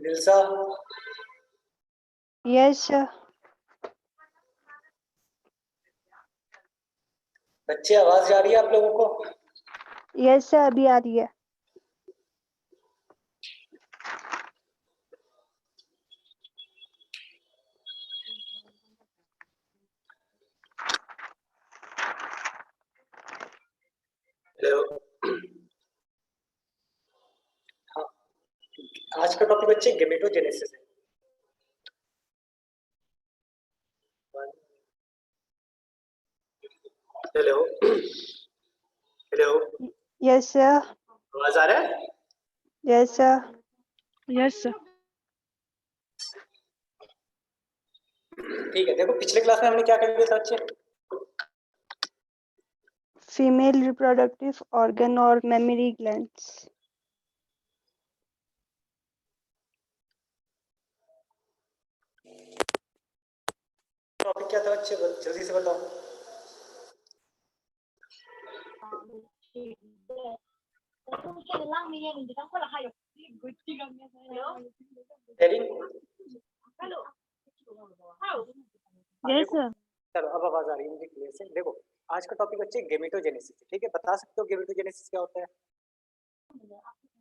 दिलसा, Yes, sir. बच्चे आवाज जा रही है आप लोगों को? Yes, sir. अभी आ रही है. हेलो। हाँ, आज का टॉपिक बच्चे गेमेटोजेनेसिस है। Hello hello, Yes, sir. आवाज आ रहा है? Yes, sir. Yes, sir. ठीक है, देखो पिछले क्लास में हमने क्या कर लिया था बच्चे? Female reproductive organ और mammary glands. टॉपिक क्या था बच्चे, जल्दी से बताओ। Yes, sir. चलो अब आवाज आ रही है मुझे क्लियर से। देखो आज का टॉपिक बच्चे गेमेटोजेनेसिस है, ठीक है? बता सकते हो गेमेटोजेनेसिस क्या होता है?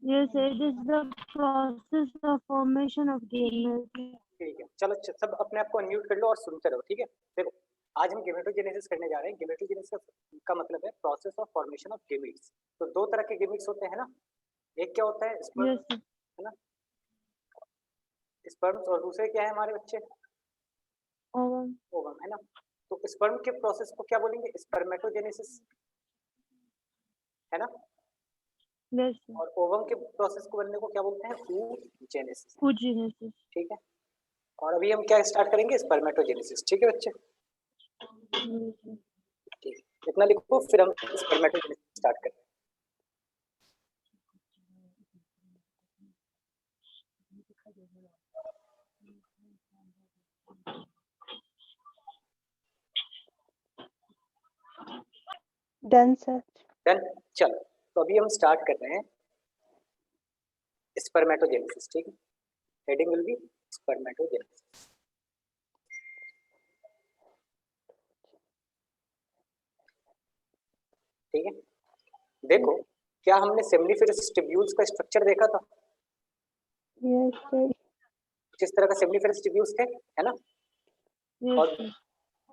Yes, it is the process of formation of gametes. ठीक है, चलो सब अपने आप को अनम्यूट कर लो और सुनते रहो, ठीक है? देखो आज हम गेमेटोजेनेसिस करने जा रहे हैं। गेमेटोजेनेसिस का मतलब है process of formation of gametes. तो दो तरह के गेमीट्स होते हैं ना, एक क्या होता है स्पर्म, Yes, sir. है ना, स्पर्म्स, और दूसरे क्या है हमारे बच्चे? Ovum. ओवम, है ना। तो स्पर्म के प्रोसेस को क्या बोलेंगे? स्पर्मेटोजेनेसिस, है ना। Yes, sir. और ओवम के प्रोसेस को बनने को क्या बोलते हैं? oogenesis, Oogenesis. ठीक है। और अभी हम क्या स्टार्ट करेंगे? स्पर्मेटोजेनेसिस, ठीक है बच्चे? Yes, sir. ठीक है, इतना लिखो फिर हम स्पर्मेटोजेनेसिस स्टार्ट करें। Done, sir. डन। चलो तो अभी हम स्टार्ट कर रहे हैं स्पर्मेटोजेनेसिस, ठीक है? Heading will be spermatogenesis. ठीक है, देखो क्या हमने सेमनीफेरस ट्यूब्यूल्स का स्ट्रक्चर देखा था? Yes, sir. किस तरह का सेमनीफेरस ट्यूब्यूल्स थे, है ना? Yes, और sir.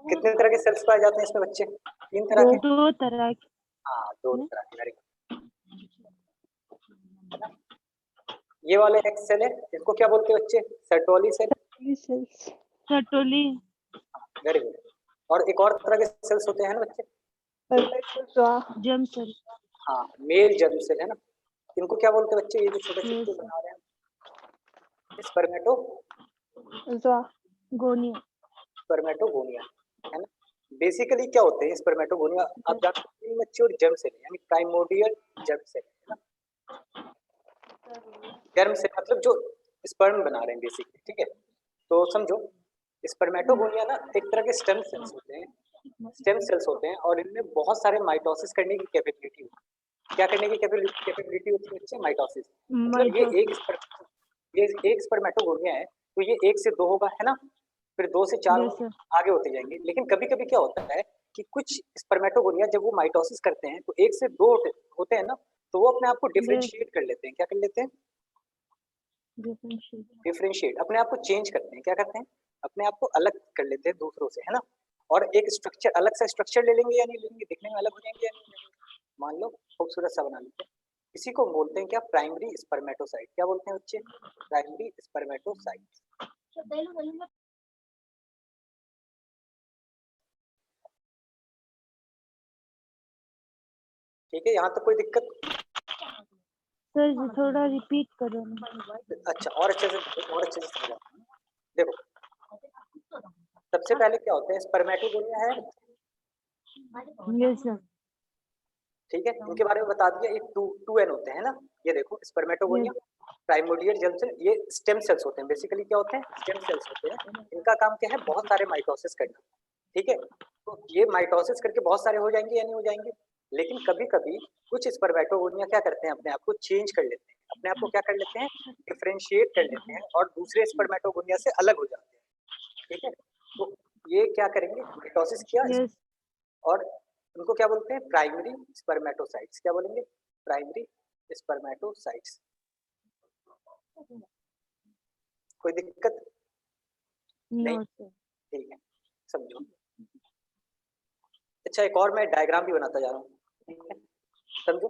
कितने तरह के सेल्स पाए जाते हैं इसमें बच्चे? तीन तरह के। दो तरह के. हाँ, दो तरह के, वेरी गुड। ये वाले एक सेल है, इसको क्या बोलते हैं बच्चे? Sertoli cell. Cells. Sertoli. Very good. और एक और तरह के सेल्स होते हैं ना बच्चे? Spermatozoa. Germ cell. हाँ, मेल जर्म सेल, है ना। इनको क्या बोलते हैं बच्चे? ये जो छोटे छोटे बना रहे हैं, स्पर्मेटो Zoa. Gonia. स्पर्मेटोगोनिया, है ना। बेसिकली क्या होते हैं स्पर्मेटोगोनिया? आप जानते हैं मैच्योर जर्म सेल यानी प्राइमोर्डियल जर्म सेल, है ना। जर्म सेल मतलब जो स्पर्म बना रहे हैं बेसिकली, ठीक है? तो समझो स्पर्मेटोगोनिया ना एक तरह के स्टेम सेल्स होते हैं, स्टेम सेल्स होते हैं, और इनमें बहुत सारे माइटोसिस करने की कैपेबिलिटी होती है। क्या करने की कैपेबिलिटी होती है बच्चे? माइटोसिस। मतलब ये एक स्पर्मेटोगोनिया है तो ये एक से दो होगा, है ना। फिर दो से चार Yes, sir. आगे होते जाएंगे। लेकिन कभी कभी क्या होता है कि कुछ स्पर्मेटोगोनिया जब वो माइटोसिस करते हैं तो एक से दो होते हैं ना, तो वो अपने आप को डिफरेंशिएट कर लेते हैं। क्या कर लेते हैं? डिफरेंशिएट, अपने आप को चेंज करते हैं। क्या करते हैं? अपने आप को अलग कर लेते हैं दूसरों से, है ना। और एक स्ट्रक्चर, अलग सा स्ट्रक्चर ले लेंगे या नहीं लेंगे? दिखने में अलग हो जाएंगे या नहीं लेंगे? मान लो खूबसूरत सा बना लेते हैं। इसी को बोलते हैं क्या? Primary spermatocyte. क्या बोलते हैं बच्चे? Primary spermatocyte. ठीक है, यहाँ तक कोई दिक्कत? सर थोड़ा रिपीट करो ना। अच्छा, और अच्छे से समझा। देखो सबसे पहले क्या होता है? स्पर्मेटोगोनिया है, यस सर। ठीक है, इनके बारे में बता दिया। एक टू एन होते हैं ना। ये देखो स्पर्मेटोगोनिया, प्राइमोर्डियल जर्म सेल, ये स्टेम सेल्स होते हैं। बेसिकली क्या होते हैं? स्टेम सेल्स होते हैं। इनका काम क्या है? बहुत सारे माइटोसिस करना, ठीक है। तो ये माइटोसिस करके बहुत सारे हो जाएंगे या नहीं हो जाएंगे? लेकिन कभी कभी कुछ स्पर्मेटोगोनिया क्या करते हैं? अपने आप को चेंज कर लेते हैं। अपने आप को क्या कर लेते हैं, डिफरेंशिएट कर लेते हैं और दूसरे स्पर्मेटोगोनिया से अलग हो जाते हैं, ठीक है। तो ये क्या करेंगे, मिटोसिस किया Yes. और उनको क्या बोलते हैं, प्राइमरी स्पर्मेटोसाइट्स। क्या बोलेंगे, प्राइमरी स्पर्मेटोसाइट्स। कोई दिक्कत नहीं, No, sir. ठीक है, समझो। अच्छा, एक और मैं डायग्राम भी बनाता जा रहा हूँ, ठीक है, समझो।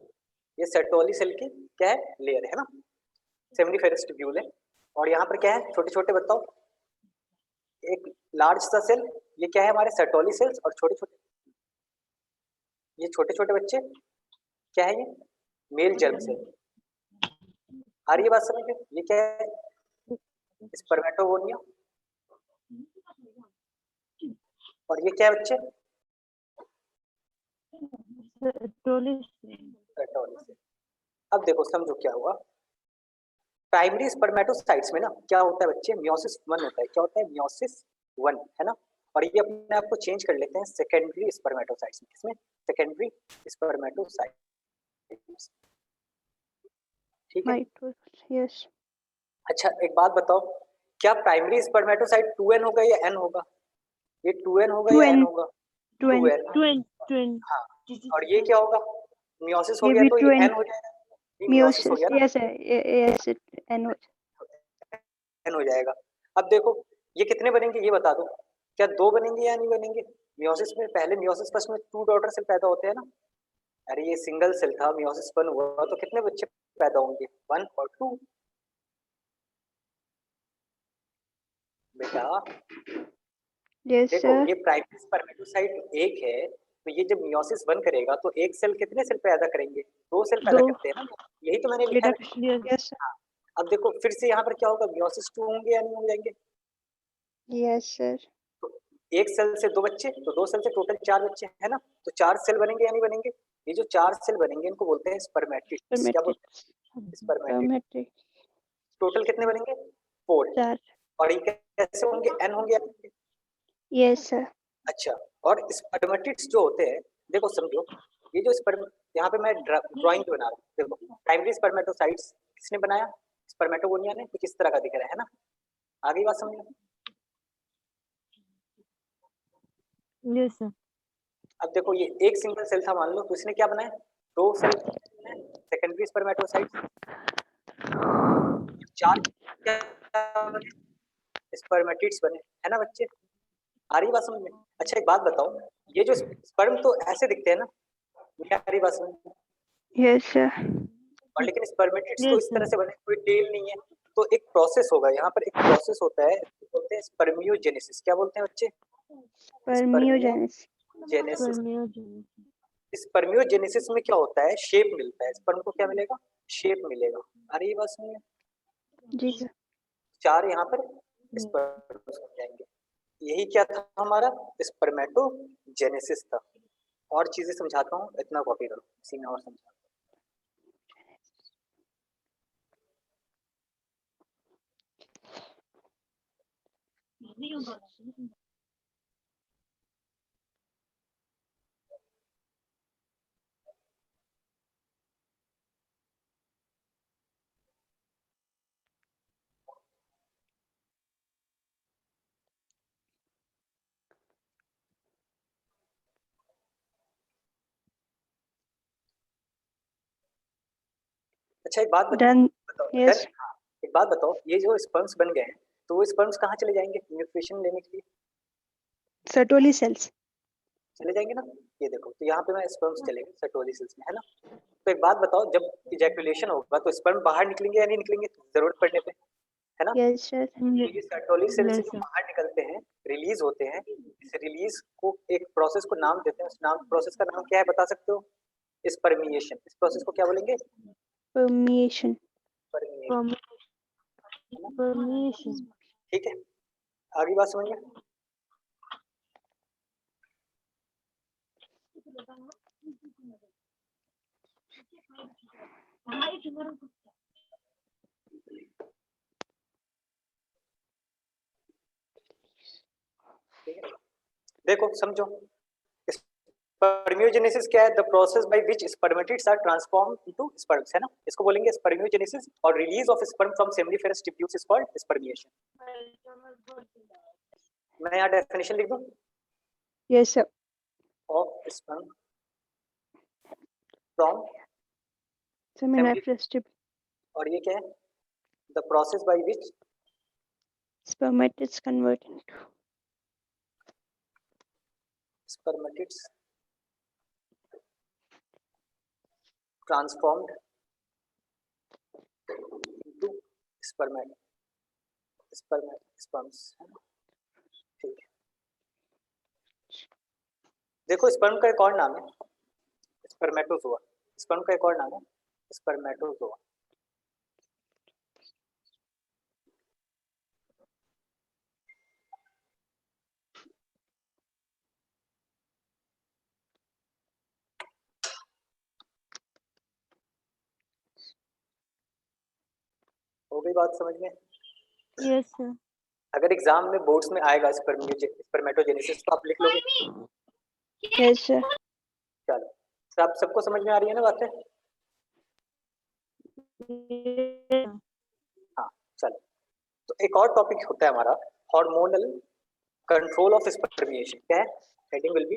ये सेटोली सेल की क्या है, लेयर है ना, सेमिनिफेरस ट्यूब्यूल है, और यहाँ पर क्या है, छोटे छोटे बताओ, एक लार्ज सा सेल, ये क्या है हमारे सेटोली सेल्स, और छोटे छोटे, ये छोटे छोटे बच्चे क्या है, ये मेल जर्म सेल। आ रही है बात समझ में, ये क्या है, स्पर्मेटोगोनिया, और ये क्या है बच्चे, Totally. सेटोली सेल। अब देखो समझो क्या हुआ, प्राइमरी स्पर्मेटोसाइट्स में ना क्या होता है बच्चे, मियोसिस 1 होता है। क्या होता है, मियोसिस 1, है ना। और ये अपने आप को चेंज कर लेते हैं सेकेंडरी स्पर्मेटोसाइट्स में। किसमें, सेकेंडरी स्पर्मेटोसाइट्स, ठीक है। Yes. अच्छा एक बात बताओ, क्या प्राइमरी स्पर्मेटोसाइट 2n होगा या n होगा, ये 2n होगा या n 2n. होगा, 2n. 2n। Twin. हाँ, और ये क्या होगा, मियोसिस हो ये गया भी तो ये 2n. n हो जाएगा, ये मियोसिस हो Meiosis. गया ना, Yes, yes, n. n हो जाएगा। अब देखो ये कितने बनेंगे ये बता दो, क्या 2 बनेंगे या नहीं बनेंगे। मियोसिस में पहले, मियोसिस फर्स्ट में 2 डॉटर सेल पैदा होते हैं ना, अरे ये सिंगल सेल था, मियोसिस 1 हुआ तो कितने बच्चे पैदा होंगे, 1 और 2। बेटा Yes, देखो, sir. ये प्राइमरी स्पर्मेटोसाइट एक है, तो ये जब मियोसिस 1 करेगा तो एक सेल कितने सेल पैदा करेंगे, 2 सेल पैदा 2. करते हैं ना, यही तो मैंने लिखा Yes. है। Yes. Yes, sir. हाँ, अब देखो फिर से यहाँ पर क्या होगा, मियोसिस 2 होंगे या नहीं हो जाएंगे, Yes, sir. तो एक सेल से 2 बच्चे, तो 2 सेल से टोटल 4 बच्चे है ना, तो 4 सेल बनेंगे या नहीं बनेंगे। ये जो 4 सेल बनेंगे इनको बोलते हैं स्पर्मेटिड्स। क्या बोलते Spermatids. हैं, स्पर्मेटिड। Spermatids. टोटल कितने बनेंगे, 4। 4. और ये कैसे होंगे, एन होंगे या नहीं होंगे? Yes, sir. अच्छा, और स्पर्मेटिड्स जो होते हैं, देखो समझो, ये जो स्पर्म, यहाँ पे मैं ड्राइंग बना रहा हूँ, देखो प्राइमरी स्पर्मेटोसाइट्स किसने बनाया, स्पर्मेटोगोनिया ने, कुछ इस तरह का दिख रहा है ना, आगे बात समझ में। Yes, sir. अब देखो ये एक सिंगल सेल था मान लो, तो इसने क्या बनाया, 2 सेल सेकेंडरी स्पर्मेटोसाइट्स, 4 क्या बने, स्पर्मेटिड्स बने, है ना बच्चे, आ रही बात समझ में। अच्छा एक बात बताओ, ये जो स्पर्म तो ऐसे दिखते हैं ना, ये आ रही बात समझ में, Yes, sir. और लेकिन स्पर्मेटिड्स तो Yes, इस तरह sir. से बने, कोई टेल नहीं है, तो एक प्रोसेस होगा यहाँ पर, एक प्रोसेस होता है, बोलते हैं स्पर्मियोजेनेसिस। क्या बोलते हैं बच्चे, Spermiogenesis. जेनेसिस। Spermiogenesis. स्पर्मियोजेनेसिस में क्या होता है, शेप मिलता है, स्पर्म को क्या मिलेगा, शेप मिलेगा। अरे ये बात सुनिए, जी सर. 4 यहाँ पर स्पर्म बन जाएंगे, यही क्या था हमारा, स्पर्मेटोजेनेसिस था। और चीजें समझाता हूँ, इतना कॉपी करो, इसी में और समझाता हूँ। अच्छा एक बात Done. बताओ, Yes. हाँ, एक बात बताओ, ये जो स्पर्म्स बन गए हैं, तो वो स्पर्म्स कहाँ चले जाएंगे न्यूट्रिशन लेने के लिए, Sertoli cells. चले जाएंगे ना। ये देखो, तो यहाँ पे मैं स्पर्म्स चलेंगे सेटोली सेल्स में, है ना। तो एक बात बताओ, जब इजैकुलेशन होगा तो स्पर्म बाहर निकलेंगे या नहीं निकलेंगे, जरूरत पड़ने पे, है ना। Yes, sir. तो ये सेटोली सेल से Yes, जो sir. बाहर निकलते हैं, रिलीज होते हैं, इस रिलीज को एक प्रोसेस को नाम देते हैं, उस नाम प्रोसेस का नाम क्या है बता सकते हो, स्पर्मिएशन। इस प्रोसेस को क्या बोलेंगे, Permeation. Spermiation, Permeation. ठीक है। आगे बात समझिए। ठीक है? देखो समझो, स्पर्मियोजेनेसिस क्या है? The process by which spermatids are transformed into sperms, है ना? इसको बोलेंगे स्पर्मियोजेनेसिस, और release of sperm from seminiferous tubules is called spermiation. मैं यहाँ डेफिनेशन लिख दूं Yes, sir. Of sperm from, Seminiferous tube. और ये क्या है? The process by which Spermatids convert into. spermatids transformed into sperms, है ना? ठीक है। देखो स्पर्म का एक और नाम है स्पर्मेटोजोआ। स्पर्म का एक और नाम है स्पर्मेटोजोआ। हो गई बात समझ में? Yes, sir. अगर एग्जाम में बोर्ड्स में आएगा स्पर्मेटोजेनेसिस तो आप लिख लोगे? Yes, sir. चलो, सबको समझ में आ रही है ना बातें? Yes. हाँ, चलो। तो एक और टॉपिक होता है हमारा हार्मोनल कंट्रोल ऑफ स्पर्मिएशन। क्या है? Heading will be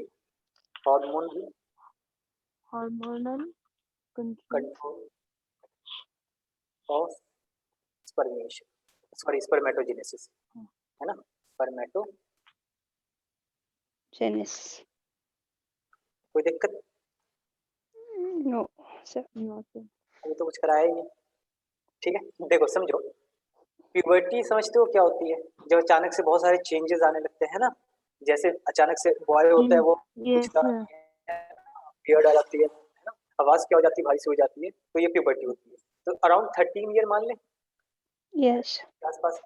hormonal Hormonal control. Control of spermiation, sorry spermatogenesis, है ना? स्पर्मेटो, Genesis. कोई दिक्कत? No, sir. No, sir. अभी तो कुछ कराया ही नहीं। ठीक है, देखो समझो, प्यूबर्टी समझते हो क्या होती है? जब अचानक से बहुत सारे चेंजेस आने लगते हैं ना, जैसे अचानक से बॉय होता है वो Yes, sir. बियर्ड आ जाती है ना? आवाज क्या हो जाती है? भारी सी हो जाती है, तो ये प्यूबर्टी होती है। तो अराउंड 13 ईयर मान लें Yes. के आसपास,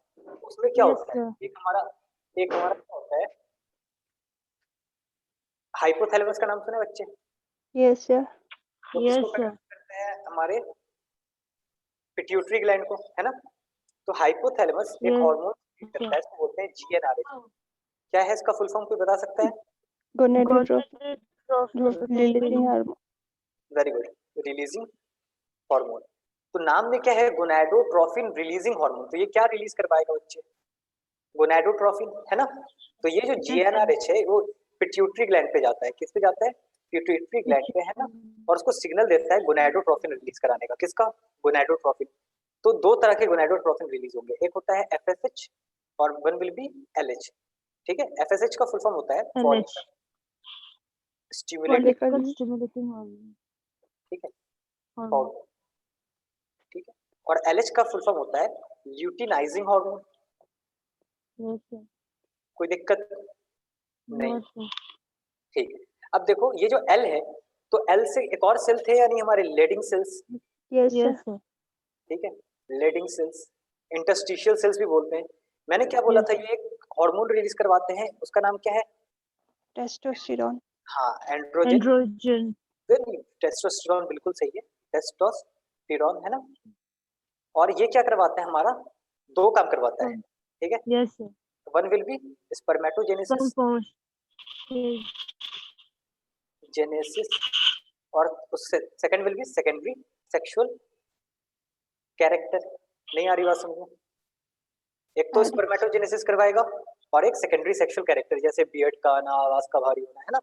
उसमें क्या Yes, होता है? sir. एक हमारा क्या होता है, हाइपोथैलेमस का नाम सुने बच्चे? Yes, sir. तो Yes, इसको sir. कनेक्ट करते हैं हमारे पिट्यूटरी ग्लैंड को, है ना? तो हाइपोथैलेमस एक Yes, हार्मोन sir. करता है, इसको बोलते हैं जीएनआरएच। क्या है इसका फुल फॉर्म, कोई बता सकता है? Gonadotropin. Gonadotropin. Releasing hormone. Very good, releasing hormone. तो नाम में क्या है? Gonadotrophin releasing hormone. तो ये क्या रिलीज करवाएगा बच्चे? गोनाडोट्रोफिन, है ना? तो ये जो जीएनआरएच है वो पिट्यूटरी ग्लैंड पे जाता है। किस पे जाता है? पिट्यूटरी ग्लैंड पे, है ना? और उसको सिग्नल देता है गोनाडोट्रोफिन रिलीज कराने का। किसका? गोनाडोट्रोफिन। तो दो तरह के गोनाडोट्रोफिन रिलीज होंगे, एक होता है एफएसएच और वन विल बी एलएच। ठीक है, एफएसएच का फुल फॉर्म होता है LH. Follicle stimulating, Follicle stimulating hormone. ठीक है, Hormone. हार्मोन, ठीक है। और एलएच का फुल फॉर्म होता है ल्यूटिनाइजिंग हार्मोन। Yes, sir. कोई दिक्कत नहीं? No, sir. ठीक है। अब देखो ये जो एल है, तो एल से एक और सेल थे या नहीं हमारे, Leydig cells, Yes, sir. Yes, sir. ठीक है, लेडिंग सेल्स, इंटरस्टिशियल सेल्स भी बोलते हैं। मैंने क्या बोला Yes. था, ये एक हार्मोन रिलीज करवाते हैं, उसका नाम क्या है? Testosterone. हाँ, एंड्रोजन। Androgen. टेस्टोस्टेरोन बिल्कुल सही है, टेस्टोस्टेरोन, है ना? और ये क्या करवाता है हमारा? दो काम करवाता है, ठीक है। Yes, sir. One will be spermatogenesis, Sperm Yes. Genesis, और उससे second will be secondary sexual character. नहीं आ रही बात समझ में? एक तो आ रही। स्पर्मेटोजेनेसिस करवाएगा और एक सेकेंडरी सेक्सुअल कैरेक्टर, जैसे बियर्ड का आना, आवाज का भारी होना, है ना?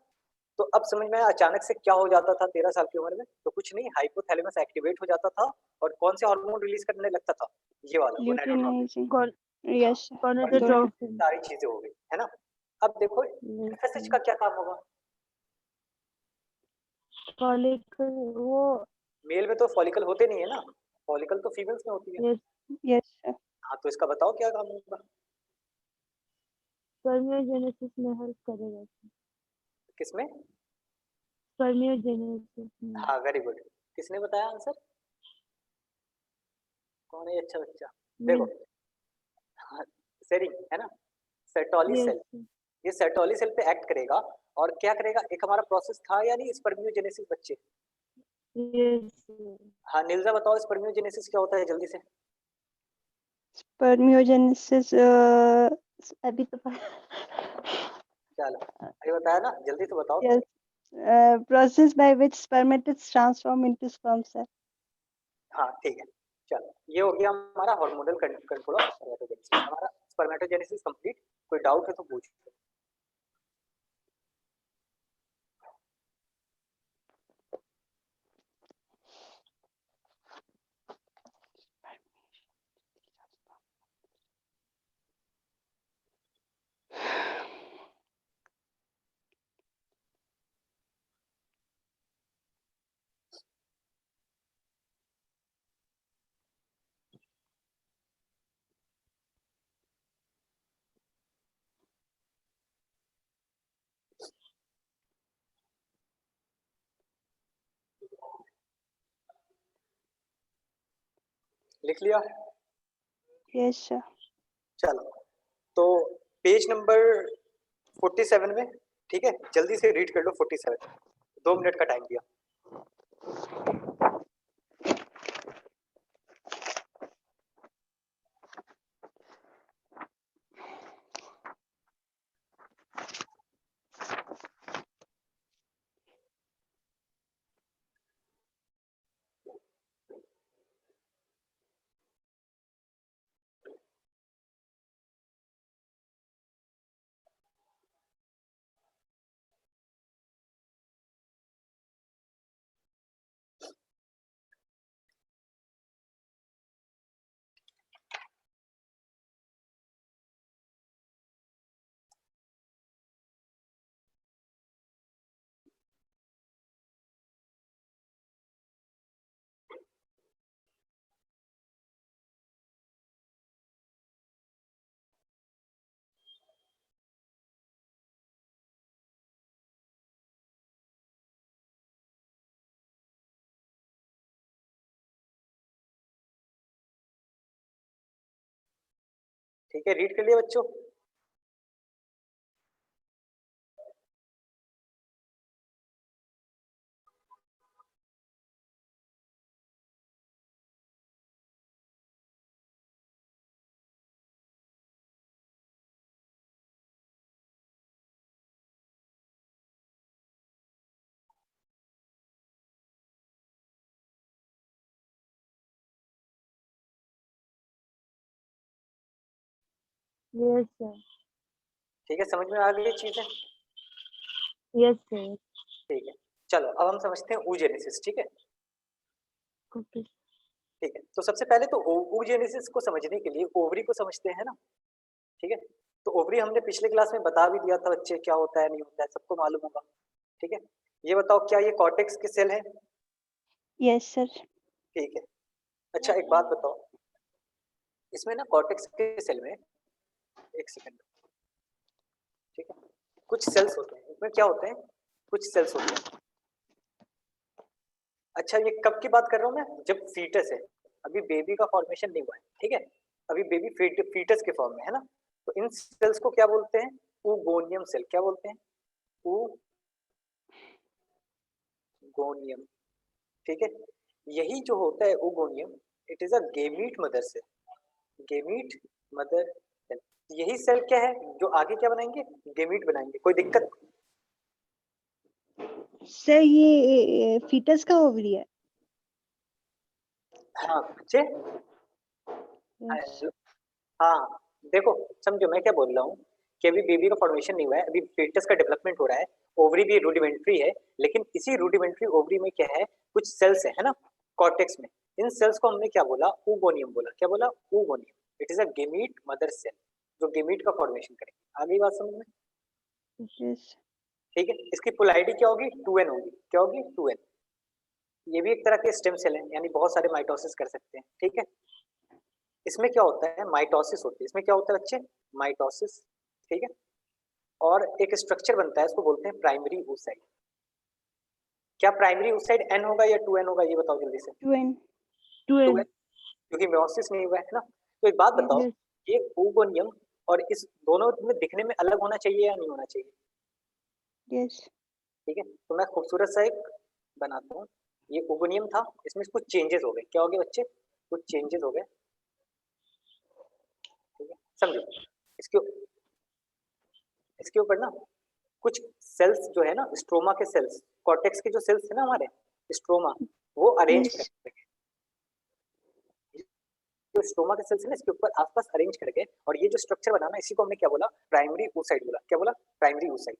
तो अब समझ में आया अचानक से क्या हो जाता था 13 साल की उम्र में? तो कुछ नहीं, हाइपोथैलेमस एक्टिवेट हो जाता था और कौन से हार्मोन रिलीज करने लगता था? ये वाला gonadotropin. Luteinizing. Gon- Yes, sir. Gonadotropin. सारी चीजें हो गई, है ना? अब देखो Yes, एफएसएच sir. का क्या काम होगा? Follicle. वो मेल में तो फॉलिकल होते नहीं है ना, फॉलिकल तो फीमेल्स में होती है। Yes. Yes, sir. हाँ, तो इसका बताओ क्या काम होगा? Spermiogenesis में help करेगा. किसमें? Spermiogenesis में. हाँ, वेरी गुड। किसने बताया आंसर? कौन है ये अच्छा बच्चा? देखो, हाँ, सेरिंग, है ना? Sertoli Yes, cell, sir. ये सर्टोली सेल पे एक्ट करेगा और क्या करेगा? एक हमारा प्रोसेस था या नहीं, स्पर्मियोजेनेसिस बच्चे? Yes, sir. हाँ, नीलजा बताओ स्पर्मियोजेनेसिस क्या होता है जल्दी से? Spermiogenesis. अभी तो चलो, अरे बताया ना, जल्दी से बताओ। Yes. Process by which spermatids transform into sperm cell. हाँ ठीक है, चलो ये हो गया हमारा हार्मोनल कंट्रोल ऑफ स्पर्मेटोजेनेसिस। हमारा स्पर्मेटोजेनेसिस कंप्लीट। कोई डाउट है तो पूछो। लिख लिया? Yes, sir. चलो तो पेज नंबर 47 में, ठीक है, जल्दी से रीड कर लो 47। 2 मिनट का टाइम दिया। ठीक है, रीड कर लिया बच्चों? Yes, sir. ठीक है, समझ में आ गई चीजें? Yes, sir. ठीक है, चलो अब हम समझते हैं oogenesis। ठीक है, Okay. ठीक है, तो सबसे पहले तो oogenesis को समझने के लिए ओवरी को समझते हैं ना। ठीक है, तो ओवरी हमने पिछले क्लास में बता भी दिया था बच्चे, क्या होता है नहीं होता है सबको मालूम होगा। ठीक है, ये बताओ क्या ये कॉर्टेक्स के सेल है? Yes, sir. ठीक है, अच्छा एक बात बताओ, इसमें ना कॉर्टेक्स के सेल में, एक सेकंड, ठीक है, कुछ सेल्स होते हैं, इसमें क्या होते हैं, कुछ सेल्स होते हैं। अच्छा ये कब की बात कर रहा हूँ मैं, जब फीटस है, अभी बेबी का फॉर्मेशन नहीं हुआ है। ठीक है, अभी बेबी फीटस के फॉर्म में है ना, तो इन सेल्स को क्या बोलते हैं, oogoनियम सेल। क्या बोलते हैं, oogoनियम। ठीक है, यही जो होता है oogoनियम, it is a gamete mother cell. Gamete mother cell, यही सेल क्या है जो आगे क्या बनाएंगे, गेमीट बनाएंगे। कोई दिक्कत? Sir, ये fetus का ovary है. हाँ बच्चे, Yes. हाँ देखो, समझो मैं क्या बोल रहा हूँ कि अभी बेबी का फॉर्मेशन नहीं हुआ है, अभी fetus का डेवलपमेंट हो रहा है, ओवरी भी रूडिमेंट्री है, लेकिन इसी रूडिमेंट्री ओवरी में क्या है, कुछ सेल्स है ना, कॉर्टेक्स में। इन सेल्स को हमने क्या बोला, oogoनियम बोला। क्या बोला, oogoनियम। It is a gamete mother cell जो गेमीट का फॉर्मेशन करेगी। आगे बात समझ में? Yes. ठीक है, इसकी पोलैरिटी क्या होगी, 2n होगी। क्या होगी, 2n। ये भी एक तरह के स्टेम सेल है, यानी बहुत सारे माइटोसिस कर सकते हैं। ठीक है, इसमें क्या होता है, माइटोसिस होती है। इसमें क्या होता है बच्चे, माइटोसिस। ठीक है, और एक स्ट्रक्चर बनता है, इसको बोलते हैं प्राइमरी oocyte। क्या प्राइमरी oocyte n होगा या 2n होगा, ये बताओ जल्दी से। 2n. 2n, 12. क्योंकि मेयोसिस नहीं हुआ है ना। तो एक बात Yes. बताओ, Yes. ये oogoनियम और इस दोनों में दिखने में अलग होना चाहिए या नहीं होना चाहिए? Yes. ठीक है, तो मैं खूबसूरत सा एक बनाता हूँ। ये oogoनियम था, इसमें कुछ चेंजेस हो गए। क्या हो गए बच्चे, कुछ चेंजेस हो गए। ठीक है, समझो, इसके इसके ऊपर ना कुछ सेल्स जो है ना, स्ट्रोमा के सेल्स, कॉर्टेक्स के जो सेल्स है ना हमारे, स्ट्रोमा, वो अरेंज Yes. करके, जो स्ट्रोमा के सेल्स है ना इसके ऊपर आसपास अरेंज करके, और ये जो स्ट्रक्चर बना ना, इसी को हमने क्या बोला, प्राइमरी oocyte बोला। क्या बोला? Primary oocyte।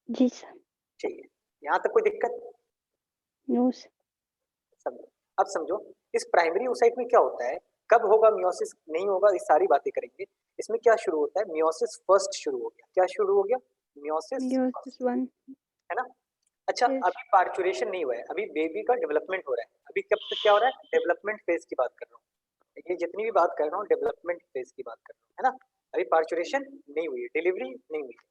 जी सर। ठीक है, यहाँ तक कोई दिक्कत? No sir. समझो। अब समझो इस प्राइमरी oocyte में क्या होता है, कब होगा मियोसिस, नहीं होगा, ये सारी बातें करेंगे। इसमें क्या शुरू होता है, मियोसिस फर्स्ट शुरू हो गया। क्या शुरू हो गया? Meiosis Meiosis first, 1. है ना? अच्छा, Yes. अभी पार्चुरेशन नहीं हुआ है, अभी बेबी का डेवलपमेंट हो रहा है। अभी कब तक क्या हो रहा है? डेवलपमेंट फेज की बात कर रहा हूँ। ये जितनी भी बात कर रहा हूँ डेवलपमेंट फेज की बात कर रहा हूँ, है ना? अभी पार्चुरेशन नहीं हुई है, डिलीवरी नहीं हुई है।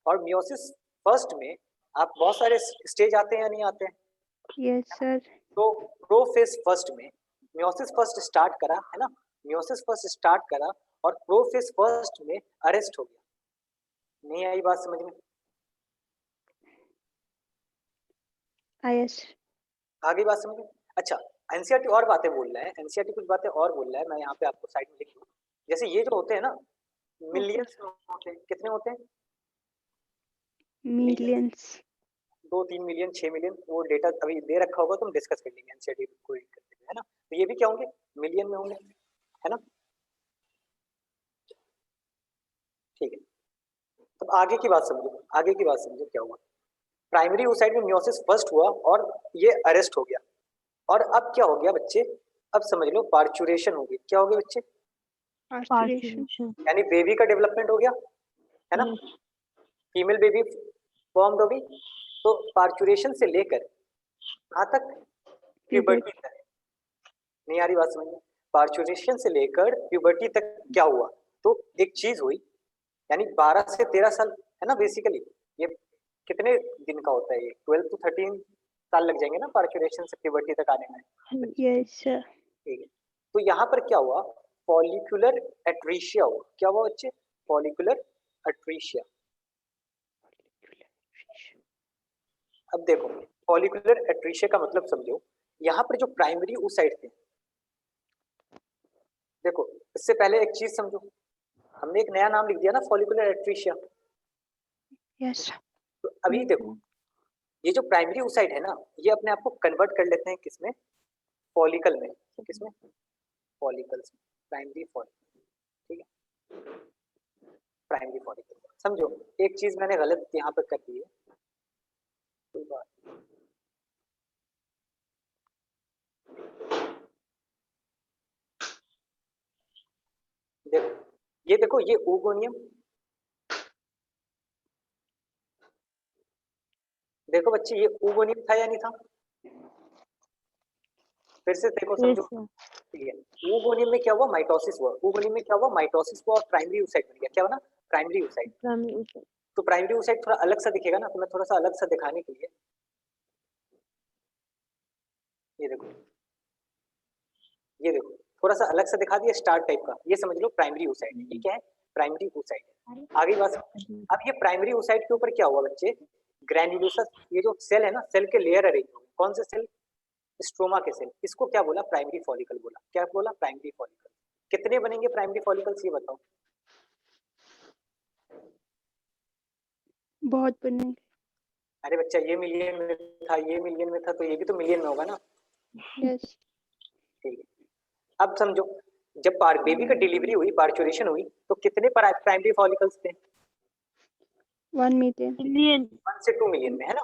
और मियोसिस फर्स्ट में आप बहुत सारे स्टेज आते हैं या नहीं आते हैं? Yes sir. तो प्रोफेज फर्स्ट में मियोसिस फर्स्ट स्टार्ट करा, है ना? मियोसिस फर्स्ट स्टार्ट करा और प्रोफेज फर्स्ट में अरेस्ट हो गया। नहीं आई बात समझ में? Yes. आगे बात समझ में? अच्छा, एनसीईआरटी और बातें बोल रहा है, एनसीईआरटी कुछ बातें और बोल रहा है, मैं यहाँ पे आपको साइड में लिख दूँ। जैसे ये जो होते हैं ना, मिलियंस में होते हैं, कितने होते हैं? Millions. 2-3 मिलियन, 6 मिलियन, वो डेटा अभी दे रखा होगा, तुम डिस्कस कर लेंगे एनसीईआरटी को रीड करते हुए, है ना? तो ये भी क्या होंगे? मिलियन में होंगे, है ना? ठीक है, अब आगे की बात समझो, आगे की बात समझो क्या हुआ। प्राइमरी oocyte में मियोसिस फर्स्ट हुआ और ये अरेस्ट हो गया, और अब क्या हो गया बच्चे? अब समझ लो पार्चुरेशन हो गई। क्या हो गया बच्चे? Articulation. Partition. यानी बेबी का डेवलपमेंट हो गया, है ना? Yes. फीमेल बेबी फॉर्म्ड हो गई। तो पार्चुरेशन से लेकर कहाँ तक? Puberty Puberty. तक। नहीं आ रही बात समझ में? पार्चुरेशन से लेकर प्यूबर्टी तक क्या हुआ? तो एक चीज हुई, यानी 12 से 13 साल, है ना? बेसिकली ये कितने दिन का होता है? ये 12 to 13 साल लग जाएंगे ना पार्चुरेशन से प्यूबर्टी तक आने में। Yes sir. ठीक है, तो यहाँ पर क्या हुआ? फॉलिकुलर एट्रीशिया हुआ। क्या हुआ बच्चे? फॉलिकुलर एट्रीशिया। अब देखो, फॉलिकुलर एट्रीशिया का मतलब समझो। यहाँ पर जो प्राइमरी oocyte थे, देखो इससे पहले एक चीज समझो, हमने एक नया नाम लिख दिया ना, फॉलिकुलर एट्रीशिया। Yes sir. तो अभी देखो, ये जो प्राइमरी oocyte है ना, ये अपने आप को कन्वर्ट कर लेते हैं किसमें? फॉलिकल में। किसमें? फॉलिकल्स में, प्राइमरी फॉलिकल। ठीक है, प्राइमरी फॉलिकल। समझो एक चीज मैंने गलत यहाँ पर कर दी है, कोई बात नहीं। देखो ये, देखो ये ओगोनियम, देखो बच्चे ये ओगोनियम था या नहीं था? फिर से देखो, Yes, समझो। sir. ठीक है, ओगोनियम में क्या हुआ? माइटोसिस हुआ। ओगोनियम में क्या हुआ? माइटोसिस हुआ और प्राइमरी oocyte बन गया। क्या बना? Primary oocyte। Primary oocyte. तो प्राइमरी oocyte थोड़ा अलग सा दिखेगा ना, तो मैं थोड़ा सा अलग सा दिखाने के लिए, ये देखो, ये देखो थोड़ा सा अलग सा दिखा दिया, स्टार टाइप का। ये समझ लो प्राइमरी oocyte है। ये क्या है? प्राइमरी oocyte है। आगे बात समझो। अब ये प्राइमरी oocyte के ऊपर क्या हुआ बच्चे? ग्रैन्युलोसस, ये जो सेल है ना, सेल के लेयर अरेंज हो गए। कौन से सेल? स्ट्रोमा के सेल। इसको क्या बोला? प्राइमरी फॉलिकल बोला। क्या बोला? Primary follicle. कितने बनेंगे प्राइमरी फॉलिकल्स, ये बताओ? बहुत बनेंगे। अरे बच्चा, ये मिलियन में था, ये मिलियन में था, तो ये भी तो मिलियन में होगा ना। Yes. ठीक है, अब समझो, जब बेबी का डिलीवरी हुई, पार्चुरेशन हुई, तो कितने प्राइमरी फॉलिकल्स थे? 1 million. Million. 1 से 2 मिलियन में, है ना?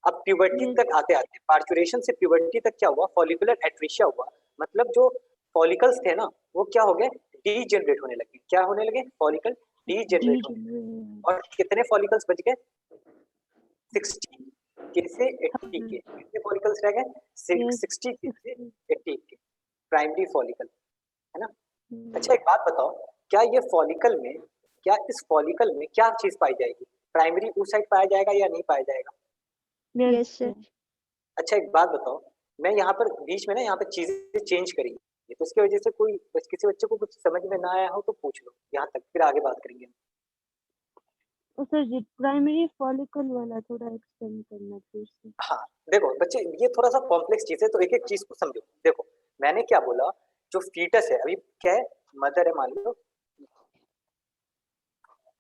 अब प्यूबर्टी Yes. तक आते आते, पार्चुरेशन से प्यूबर्टी तक क्या हुआ? फॉलिकुलर एट्रीशिया हुआ। मतलब जो फॉलिकल्स थे ना, वो क्या हो गए? डीजेनरेट होने लगे। क्या होने लगे? फॉलिकल डीजेनरेट होने लगे। और कितने फॉलिकल्स बच गए? 60 के से 80 के। कितने फॉलिकल्स रह गए? Yes. 60 के से 80 के, प्राइमरी फॉलिकल, है ना? अच्छा एक बात बताओ, क्या ये फॉलिकल में, क्या इस फॉलिकल में क्या चीज पाई जाएगी? प्राइमरी oocyte पाया जाएगा या नहीं पाया जाएगा? Yes sir. अच्छा एक बात बताओ, मैं यहाँ पर बीच में ना, यहाँ पर चीजें चेंज करी है, तो उसकी वजह से कोई किसी बच्चे को कुछ समझ में ना आया हो तो पूछ लो, यहाँ तक फिर आगे बात करेंगे। और सर जी प्राइमरी फॉलिकल वाला थोड़ा एक्सप्लेन करना प्लीज सर। हाँ देखो बच्चे, ये थोड़ा सा कॉम्प्लेक्स चीज है, तो एक एक चीज को समझो। देखो मैंने क्या बोला, जो फीटस है, अभी क्या है? मदर है मान लो,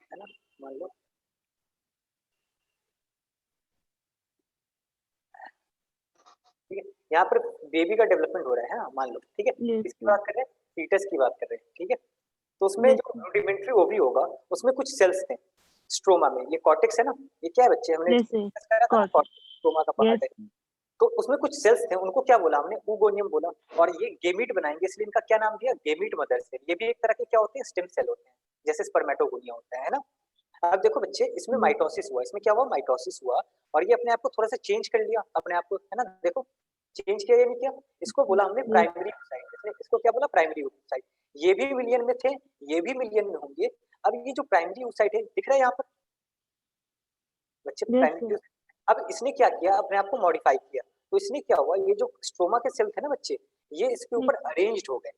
है ना? मान लो ठीक है, यहाँ पर बेबी का डेवलपमेंट हो रहा है, मान लो, ठीक है, Yes, इसकी sir. बात कर रहे हैं, फीटस की बात कर रहे हैं, ठीक है। तो उसमें Yes, जो sir. रूडिमेंट्री ओवरी होगा, उसमें कुछ सेल्स थे स्ट्रोमा में, ये कॉर्टेक्स है ना, ये क्या है बच्चे, हमने Yes, sir. डिस्कस करा था ना, Cortex. स्ट्रोमा का Yes. पार्ट है। तो उसमें कुछ सेल्स थे, उनको क्या बोला हमने, oogonia बोला, और ये गेमीट बनाएंगे, इसलिए इनका क्या नाम दिया, गेमीट मदर सेल। ये भी एक तरह के क्या होते हैं, स्टेम सेल होते हैं, जैसे स्पर्मेटोगोनिया होता है ना। अब देखो बच्चे, इसमें Yes. माइटोसिस हुआ, इसमें क्या हुआ, माइटोसिस हुआ, और ये अपने आप को थोड़ा सा चेंज कर लिया, अपने आप को, है ना, देखो चेंज किया या नहीं किया, इसको बोला हमने Yes. प्राइमरी oocyte, इसको क्या बोला, प्राइमरी oocyte। ये भी मिलियन में थे, ये भी मिलियन में होंगे। अब ये जो प्राइमरी oocyte है, दिख रहा है यहाँ पर बच्चे, Yes, प्राइमरी। sir. अब इसने क्या किया, अपने आप को मॉडिफाई किया, तो इसने क्या हुआ, ये जो स्ट्रोमा के सेल थे ना बच्चे, ये इसके ऊपर अरेंज्ड हो गए,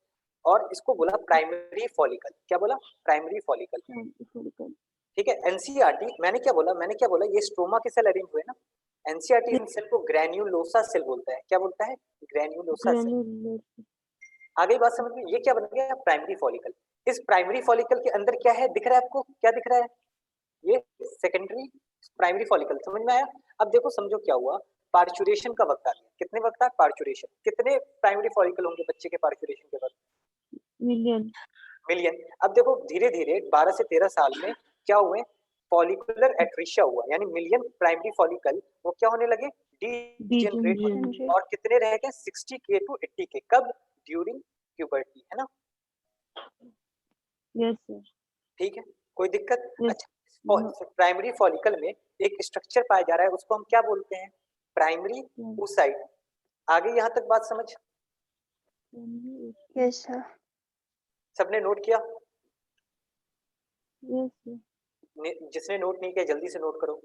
और इसको बोला प्राइमरी फॉलिकल। क्या बोला, प्राइमरी फॉलिकल, Follicle. ठीक है। एनसीईआरटी, मैंने क्या बोला, ये स्ट्रोमा के सेल अरेंज हुए ना, एनसीईआरटी इन सेल को ग्रैन्युलोसा सेल बोलता है। क्या बोलता है, ग्रैन्युलोसा सेल। Granular. आ गई बात समझ में, ये क्या बन गया, प्राइमरी फॉलिकल। इस प्राइमरी फॉलिकल के अंदर क्या है, दिख रहा है आपको, क्या दिख रहा है, ये सेकेंडरी प्राइमरी फॉलिकल, समझ में आया। अब देखो समझो क्या हुआ, पार्चुरेशन का वक्त आ गया, कितने वक्त है पार्चुरेशन, कितने प्राइमरी फॉलिकल होंगे बच्चे के पार्चुरेशन के वक्त, Million. मिलियन। अब देखो धीरे धीरे 12 से 13 साल में क्या हुए, फॉलिकुलर एट्रीशिया हुआ, यानी मिलियन प्राइमरी फॉलिकल वो क्या होने लगे, डीजेनरेट, Degenerate. और कितने रह गए 60K to 80K, कब, ड्यूरिंग प्यूबर्टी, है ना, Yes, sir. ठीक है, कोई दिक्कत। Yes. No. अच्छा, प्राइमरी फॉलिकल में एक स्ट्रक्चर पाया जा रहा है, उसको हम क्या बोलते हैं, प्राइमरी Yes. oocyte। आगे यहाँ तक बात समझ, Yes, Yes, sir. सबने नोट किया, sir. जिसने नोट नहीं किया जल्दी से नोट करो।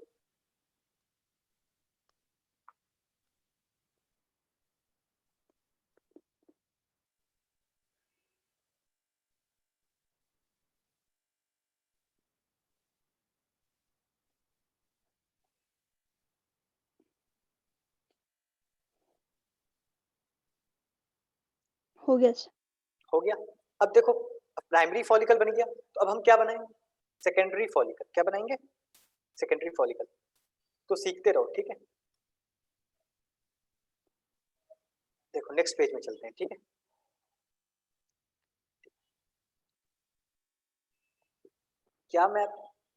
हो गया sir. हो गया। अब देखो, प्राइमरी फॉलिकल बन गया, तो अब हम क्या बनाएंगे, सेकेंडरी फॉलिकल। क्या बनाएंगे, सेकेंडरी फॉलिकल। तो सीखते रहो, ठीक है। देखो नेक्स्ट पेज में चलते हैं, ठीक है। क्या मैं,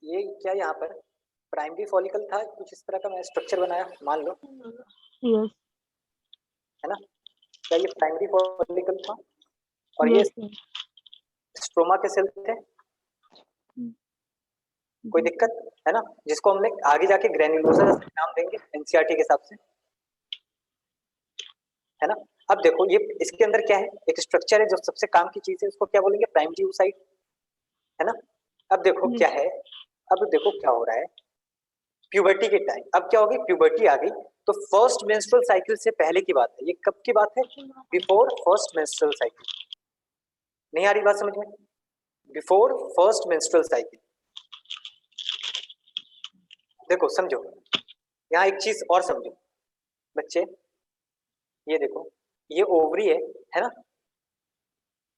ये क्या यहाँ पर प्राइमरी फॉलिकल था, कुछ इस तरह का मैं स्ट्रक्चर बनाया, मान लो, Yes. है ना, क्या ये प्राइमरी फॉलिकल था, और ये Yes, sir. स्ट्रोमा के सेल थे, कोई दिक्कत है ना, जिसको हमने आगे जाके ग्रेन्युलोसा नाम देंगे एनसीईआरटी के हिसाब से, है ना। अब देखो ये इसके अंदर क्या है, एक स्ट्रक्चर है जो सबसे काम की चीज है, उसको क्या बोलेंगे, प्राइमरी oocyte, है ना। अब देखो क्या है, अब देखो क्या हो रहा है, प्यूबर्टी के टाइम, अब क्या होगी, प्यूबर्टी आ गई, तो फर्स्ट मेंस्ट्रुअल साइकिल से पहले की बात है, ये कब की बात है, बिफोर फर्स्ट मेंस्ट्रुअल साइकिल। नहीं आ रही बात समझ में, बिफोर फर्स्ट मेंस्ट्रुअल साइकिल। देखो समझो, यहाँ एक चीज और समझो बच्चे, ये देखो, ये ओवरी है ना,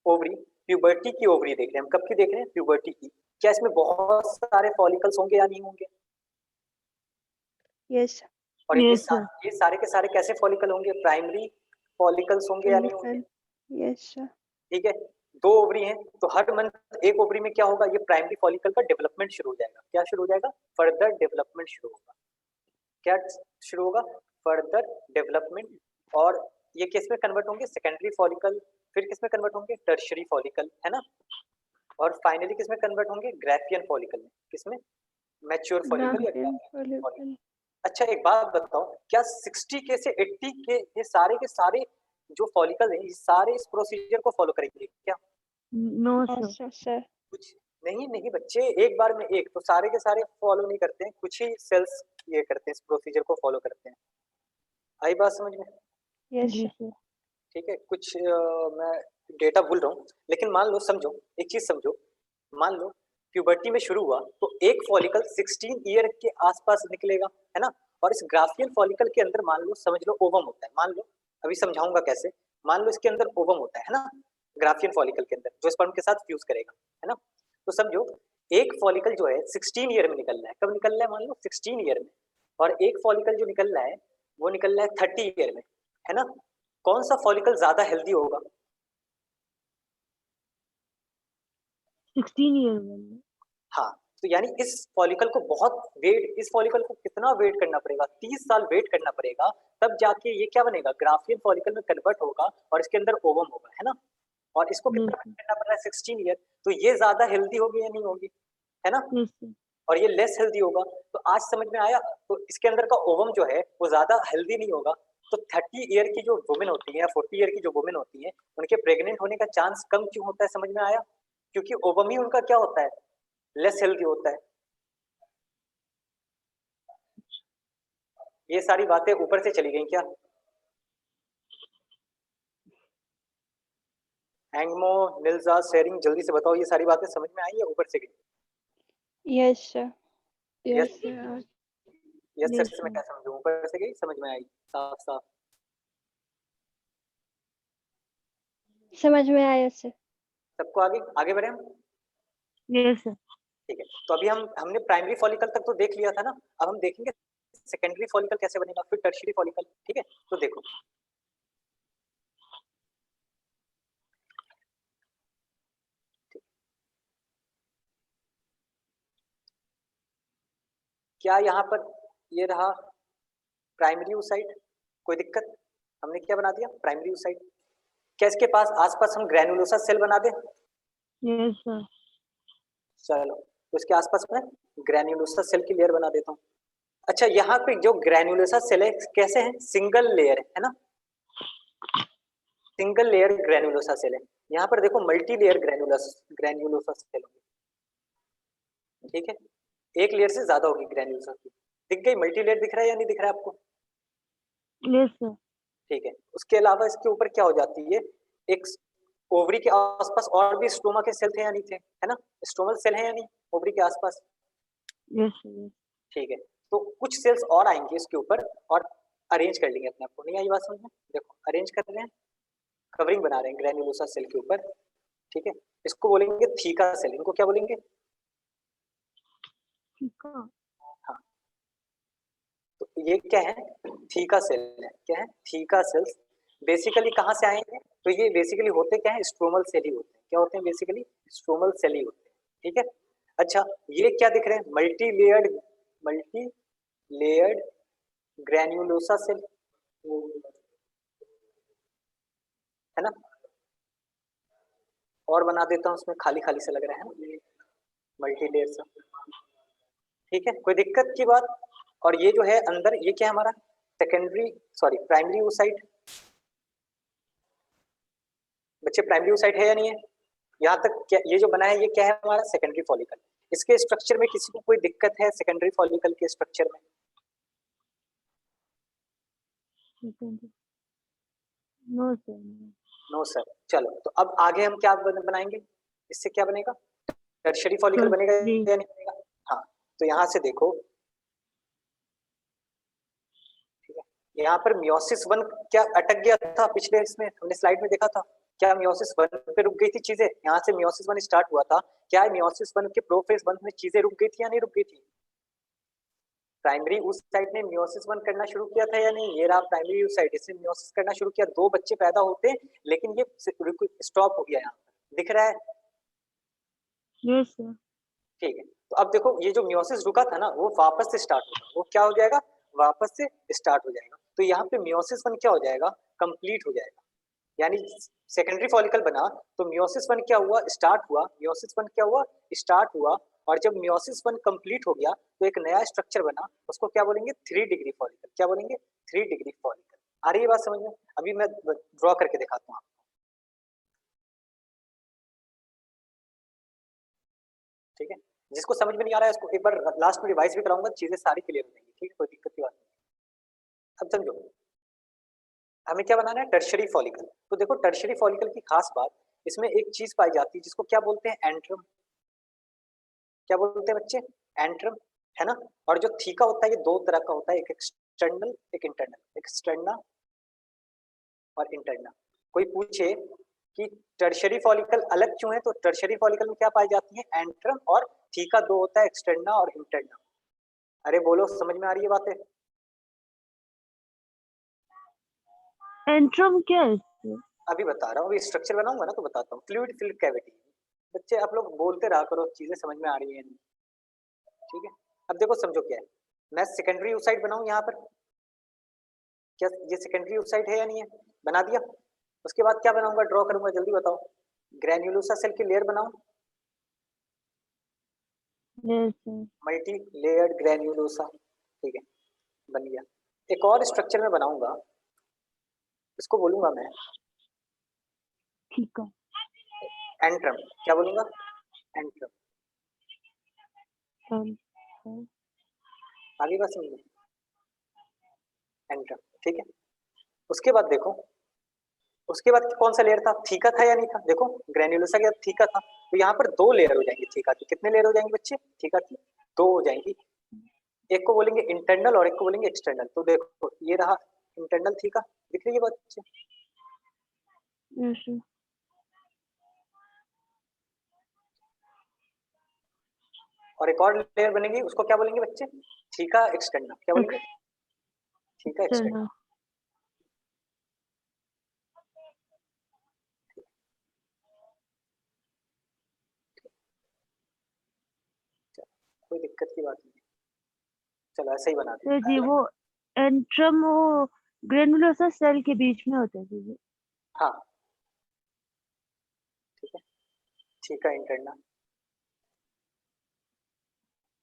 ओवरी, प्यूबर्टी की ओवरी देख रहे हैं हम, कब की देख रहे हैं, प्यूबर्टी की। क्या इसमें बहुत सारे फॉलिकल्स होंगे या नहीं होंगे, Yes, sir. और Yes, sir. ये सारे के सारे कैसे फॉलिकल होंगे, प्राइमरी फॉलिकल्स होंगे या नहीं होंगे, Understand? Yes, sir. ठीक है। दो ओवरी हैं, तो हर मंथ एक ओवरी में क्या होगा, ये प्राइमरी फॉलिकल का डेवलपमेंट शुरू हो जाएगा। क्या शुरू हो जाएगा, फर्दर डेवलपमेंट शुरू होगा। क्या शुरू होगा, फर्दर डेवलपमेंट, और ये किस में कन्वर्ट होंगे, सेकेंडरी फॉलिकल, फिर किस में कन्वर्ट होंगे, टर्शियरी फॉलिकल, है ना, और फाइनली किस में कन्वर्ट होंगे, ग्राफियन फॉलिकल में, किसमें, मैच्योर फॉलिकल या Graphian ग्राफियन फॉलिकल। follicle. अच्छा एक बात बताओ, क्या 60K से 80K ये सारे के सारे जो फॉलिकल हैं, ये सारे इस प्रोसीजर को फॉलो करेंगे क्या, No, No, sir. sir, sir. कुछ नहीं बच्चे, एक बार में एक तो सारे के सारे फॉलो नहीं करते हैं, कुछ ही सेल्स ये करते हैं, इस प्रोसीजर को फॉलो करते हैं। आई बात समझ में, Yes, जी sir. sir. ठीक है। कुछ मैं डेटा भूल रहा हूँ, लेकिन मान लो, समझो एक चीज समझो, मान लो प्यूबर्टी में शुरू हुआ तो एक फॉलिकल 16 ईयर के आसपास निकलेगा, है ना, और इस ग्राफियन फॉलिकल के अंदर मान लो, समझ लो ओवम होता है, मान लो, अभी समझाऊंगा कैसे, मान लो इसके अंदर ओवम होता है ना, ग्राफियन फॉलिकल के अंदर, जो स्पर्म के साथ फ्यूज करेगा, है ना। तो समझो एक फॉलिकल जो है 16 ईयर में निकल रहा है, कब निकल रहा है, मान लो 16 ईयर में, और एक फॉलिकल जो निकल रहा है वो निकल रहा है 30 ईयर में, है ना? कौन सा फॉलिकल ज्यादा हेल्दी होगा? 16 ईयर वाला। हाँ, तो यानी इस फॉलिकल को इस फॉलिकल को कितना वेट करना पड़ेगा? 30 साल वेट करना पड़ेगा, तब जाके ये क्या बनेगा? ग्राफियन फॉलिकल में कन्वर्ट होगा और इसके अंदर ओवम होगा, है ना? और इसको कितना यस वेट करना पड़ रहा है? 16 ईयर। तो ये ज्यादा हेल्दी होगी या नहीं होगी? है ना? Yes sir. और ये लेस हेल्दी होगा। तो आज समझ में आया? तो इसके अंदर का ओवम जो है वो ज्यादा हेल्दी नहीं होगा। तो 30 ईयर की जो वुमेन होती है या 40 ईयर की जो वुमेन होती है, उनके प्रेग्नेंट होने का चांस कम क्यों होता है? समझ में आया? क्योंकि ओवम ही उनका क्या होता है? लेस हेल्दी होता है। ये सारी बातें ऊपर से चली गई क्या? हैंगमो, निल्जा, शेरिंग, जल्दी से बताओ, ये सारी बातें समझ में आई या ऊपर से गई? Yes, sir. Yes Yes, sir. Yes sir yes से मैं सर। क्या समझूं? ऊपर से गई, समझ में आई? साफ साफ समझ में आया सर। सबको? आगे आगे बढ़े हम। Yes sir. ठीक है, तो अभी हमने प्राइमरी फॉलिकल तक तो देख लिया था ना। अब हम देखेंगे सेकेंडरी फॉलिकल कैसे बनेगा, फिर टर्शियरी फॉलिकल। ठीक है, तो देखो क्या यहाँ पर ये रहा प्राइमरी oocyte, कोई दिक्कत? हमने क्या बना दिया? Primary oocyte। क्या इसके पास आसपास हम ग्रैनुलोसा सेल बना दें? Yes sir. चलो, तो इसके आसपास मैं ग्रैनुलोसा सेल की लेयर बना देता हूँ। अच्छा, यहाँ पे जो ग्रैनुलोसा सेल है कैसे है? सिंगल लेयर है ना? सिंगल लेयर ग्रैनुलोसा सेल है। यहाँ पर देखो मल्टी लेयर ग्रैनुलोसा सेल होगी। ठीक है, एक लेयर से ज्यादा होगी ग्रैनुलोसा की। दिख गई? मल्टी लेयर दिख रहा है या नहीं दिख रहा है आपको? Yes sir. ठीक है, उसके अलावा इसके ऊपर क्या हो जाती है? एक ओवरी के आसपास और भी स्टोमा के सेल थे या नहीं थे? है ना? स्टोमल सेल है या नहीं ओवरी के आसपास? Yes sir. ठीक है, तो कुछ सेल्स और आएंगे इसके ऊपर और अरेंज कर लेंगे अपने आप को। नहीं आई बात समझ में? देखो अरेंज कर रहे हैं, कवरिंग बना रहे हैं ग्रैनुलोसा सेल के ऊपर। ठीक है, इसको बोलेंगे थीका सेल। इनको क्या बोलेंगे? ठीक है। हाँ, तो ये क्या है? थीका सेल है। क्या है? Theca sales. बेसिकली कहाँ से आएंगे? तो ये बेसिकली होते क्या है? स्ट्रोमल सेल ही होते हैं। क्या होते हैं? बेसिकली स्ट्रोमल सेल ही होते हैं। ठीक है, अच्छा ये क्या दिख रहे हैं? मल्टी लेयर्ड ग्रैन्युलोसा सेल, है ना? और बना देता हूँ, उसमें खाली खाली से लग रहा है ना, मल्टी लेयर सा। ठीक है, कोई दिक्कत की बात? और ये जो है अंदर, ये क्या है हमारा? Primary oocyte। बच्चे प्राइमरी oocyte है या नहीं है? यहाँ तक क्या ये जो बना है, ये क्या है हमारा? Secondary follicle. इसके स्ट्रक्चर में किसी को कोई दिक्कत है सेकेंडरी फॉलिकल के स्ट्रक्चर में? No sir. No sir. चलो, तो अब आगे हम क्या बनाएंगे? इससे क्या बनेगा? टर्शियरी फॉलिकल बनेगा टर्शरी। या नहीं बनेगा? हाँ, तो यहाँ से देखो, ठीक है, यहाँ पर मियोसिस वन क्या अटक गया था? पिछले इसमें हमने स्लाइड में देखा था। क्या मियोसिस वन पे रुक गई थी चीजें? यहाँ से मियोसिस वन स्टार्ट हुआ था। क्या मियोसिस वन के प्रोफेज वन में चीजें रुक गई थी या नहीं रुक गई थी? प्राइमरी उस साइड ने मियोसिस वन करना शुरू किया था या नहीं? ये रहा प्राइमरी उस साइड, इससे मियोसिस करना शुरू किया, दो बच्चे पैदा होते, लेकिन ये स्टॉप हो गया। यहाँ दिख रहा है? Yes sir. ठीक है, तो अब देखो ये जो मियोसिस रुका था ना, वो वापस से स्टार्ट होगा। वो क्या हो जाएगा? वापस से स्टार्ट हो जाएगा। तो यहाँ पे मियोसिस वन क्या हो जाएगा? कंप्लीट हो जाएगा। यानी सेकेंडरी फॉलिकल बना तो मियोसिस वन क्या हुआ? स्टार्ट हुआ। मियोसिस वन क्या हुआ? स्टार्ट हुआ। और जब मियोसिस वन कंप्लीट हो गया तो एक नया स्ट्रक्चर बना, उसको क्या बोलेंगे? 3 डिग्री फॉलिकल। क्या बोलेंगे? 3 डिग्री फॉलिकल। आ रही है बात समझ में? अभी मैं ड्रॉ करके दिखाता हूँ आपको। ठीक है, जिसको समझ में नहीं आ रहा है उसको एक बार लास्ट में रिवाइज भी कराऊंगा, चीजें सारी क्लियर हो जाएंगी। ठीक है, कोई दिक्कत की बात नहीं। अब समझो हमें क्या बनाना है? Tertiary follicle. तो देखो टर्शियरी फॉलिकल की खास बात, इसमें एक चीज पाई जाती है जिसको क्या बोलते हैं? एंट्रम। क्या बोलते हैं बच्चे? एंट्रम, है ना? और जो थीका होता है ये दो तरह का होता है, एक एक्सटर्नल एक इंटरनल। एक्सटर्ना और इंटरना। कोई पूछे कि टर्शियरी फॉलिकल अलग क्यों है, तो टर्शियरी फॉलिकल में क्या पाई जाती है? एंट्रम और थीका दो होता है, एक्सटर्ना और इंटरना। अरे बोलो, समझ में आ रही है बातें? एंट्रम क्या है इससे? अभी बता रहा हूँ, अभी स्ट्रक्चर बनाऊंगा ना तो बताता हूँ। Fluid filled cavity. बच्चे आप लोग बोलते रहा करो, चीजें समझ में आ रही है। ठीक है, अब देखो समझो क्या है। मैं सेकेंडरी oocyte बनाऊं यहाँ पर, क्या ये सेकेंडरी oocyte है या नहीं है? बना दिया। उसके बाद क्या बनाऊंगा, ड्रॉ करूंगा, जल्दी बताओ। ग्रेन्युलोसा सेल की लेयर बनाऊं, yes sir. Multi layered granulosa. ठीक है, बन गया। एक और स्ट्रक्चर में बनाऊंगा, इसको बोलूंगा मैं ठीक है। एंट्रम। क्या बोलूंगा? एंट्रम। सर आगे बात समझो, एंट्रम। ठीक है, उसके बाद देखो, उसके बाद कौन सा लेयर था? थीका था या नहीं था? देखो ग्रेन्युलोसा के बाद थीका था, तो यहाँ पर दो लेयर हो जाएंगी थीका की। कितने लेयर हो जाएंगे बच्चे थीका की? दो हो जाएंगी। एक को बोलेंगे इंटरनल और एक को बोलेंगे एक्सटर्नल। तो देखो ये रहा इंटरनल थीका, दिख रही है बच्चे? Yes sir. और एक और लेयर बनेगी, उसको क्या बोलेंगे बच्चे? Theca external. क्या बोलेंगे? Theca external. एक्सटर्नल। कोई दिक्कत की बात नहीं, चलो ऐसा ही बना सर जी दें। वो एंट्रम वो ग्रेनुलोसा सेल के बीच में होता है जी। हाँ ठीक है, थीका इंटरनल।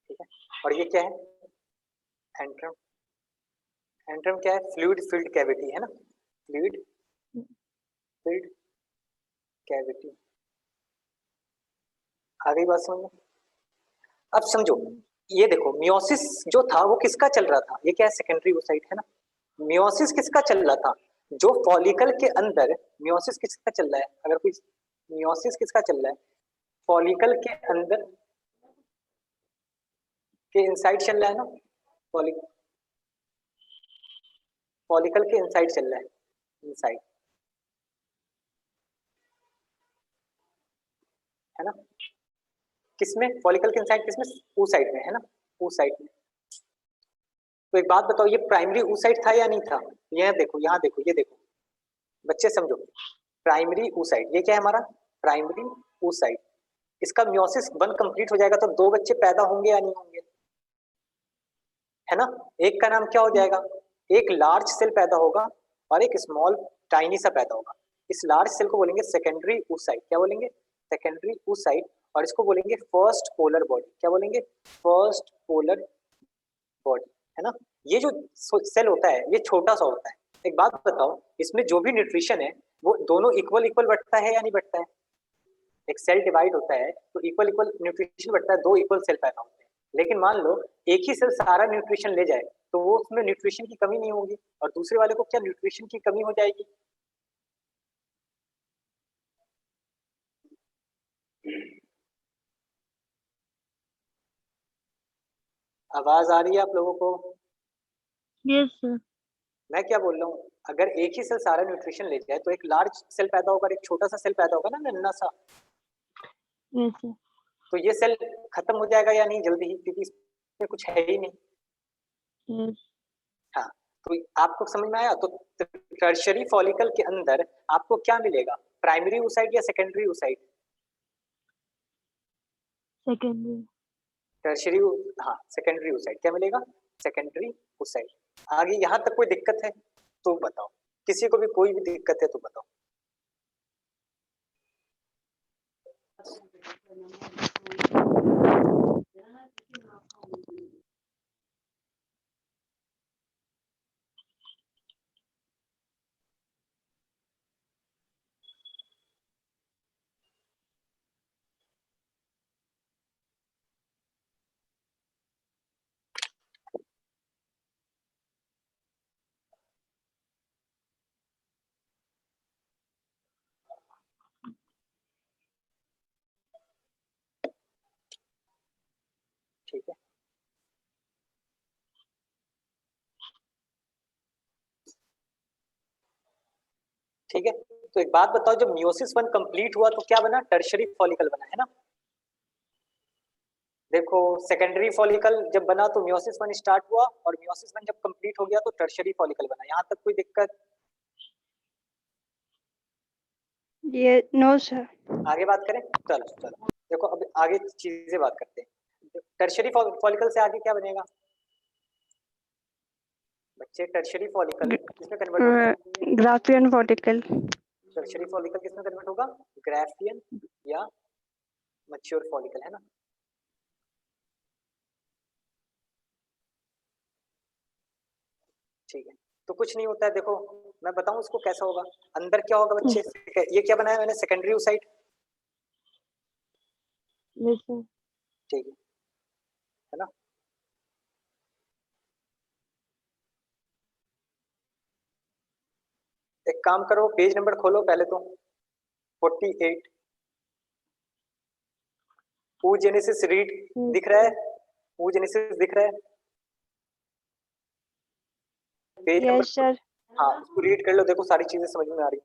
ठीक है, और ये क्या है? एंट्रम। एंट्रम क्या है? फ्लूइड फिल्ड कैविटी है ना, फ्लूइड फिल्ड कैविटी। आ गई बात समझ में? अब समझो, ये देखो मियोसिस जो था वो किसका चल रहा था? ये क्या है? सेकेंडरी oocyte है ना। मियोसिस किसका चल रहा था? जो फॉलिकल के अंदर, मियोसिस किसका चल रहा है? अगर कोई मियोसिस किसका चल रहा है? फॉलिकल के अंदर के इनसाइड चल रहा है ना। फॉलिकल के इनसाइड चल रहा है, इनसाइड, है ना। किसमें? फॉलिकल के इनसाइड किसमें? oocyte में, है ना, oocyte में। तो एक बात बताओ, ये प्राइमरी oocyte था या नहीं था? ये देखो, यहाँ देखो, ये देखो बच्चे समझो, प्राइमरी oocyte, ये क्या है हमारा? Primary oocyte। इसका मियोसिस 1 कंप्लीट हो जाएगा तो दो बच्चे पैदा होंगे या नहीं होंगे? है ना। एक का नाम क्या हो जाएगा? एक लार्ज सेल पैदा होगा और एक स्मॉल टाइनी सा पैदा होगा। इस लार्ज सेल को बोलेंगे सेकेंडरी oocyte। क्या बोलेंगे? Secondary oocyte। और इसको बोलेंगे फर्स्ट पोलर बॉडी। क्या बोलेंगे? फर्स्ट पोलर बॉडी, है ना। ये जो सेल होता है ये छोटा सा होता है। एक बात बताओ, इसमें जो भी न्यूट्रिशन है वो दोनों इक्वल इक्वल बटता है या नहीं बटता है? एक सेल डिवाइड होता है तो इक्वल इक्वल न्यूट्रिशन बढ़ता है, दो इक्वल सेल पैदा होते हैं। लेकिन मान लो एक ही सेल सारा न्यूट्रिशन ले जाए तो वो उसमें न्यूट्रिशन की कमी नहीं होगी, और दूसरे वाले को क्या न्यूट्रिशन की कमी हो जाएगी? आवाज आ रही है आप लोगों को? Yes sir. मैं क्या बोल रहा हूँ, अगर एक ही सेल सारा न्यूट्रिशन ले जाए तो एक लार्ज सेल पैदा होगा और एक छोटा सा सेल पैदा होगा ना, नन्ना सा। Yes sir. तो ये सेल खत्म हो जाएगा या नहीं जल्दी ही, क्योंकि इसमें कुछ है ही नहीं। यस। हाँ, तो आपको समझ में आया? तो टर्शरी फॉलिकल के अंदर आपको क्या मिलेगा? प्राइमरी oocyte या सेकेंडरी oocyte? सेकेंडरी। टर्शरी, हाँ सेकेंडरी oocyte। क्या मिलेगा? Secondary oocyte। आगे यहाँ तक कोई दिक्कत है तो बताओ, किसी को भी कोई भी दिक्कत है तो बताओ। ठीक है, ठीक है। तो एक बात बताओ, जब मियोसिस 1 कंप्लीट हुआ तो क्या बना? टर्शरी फॉलिकल बना, है ना। देखो सेकेंडरी फॉलिकल जब बना तो मियोसिस 1 स्टार्ट हुआ, और मियोसिस 1 जब कंप्लीट हो गया तो टर्शरी फॉलिकल बना। यहाँ तक कोई दिक्कत? No sir. आगे बात करें, चलो चलो देखो अब आगे चीजें बात करते हैं। टर्शियरी फॉलिकल से आगे क्या बनेगा बच्चे? टर्शियरी फॉलिकल किसमें कन्वर्ट होगा? Graafian follicle. टर्शियरी फॉलिकल किसमें कन्वर्ट होगा? ग्राफियन या मैच्योर फॉलिकल, है ना। ठीक है, तो कुछ नहीं होता है, देखो मैं बताऊं इसको कैसा होगा। अंदर क्या होगा बच्चे? ये क्या बनाया मैंने? Secondary oocyte। Yes sir. ठीक है ना। एक काम करो, पेज नंबर खोलो पहले तो 48। oogenesis रीड दिख रहा है? oogenesis दिख रहा है? Page number, yes sir. हाँ उसको रीड कर लो, देखो सारी चीजें समझ में आ रही।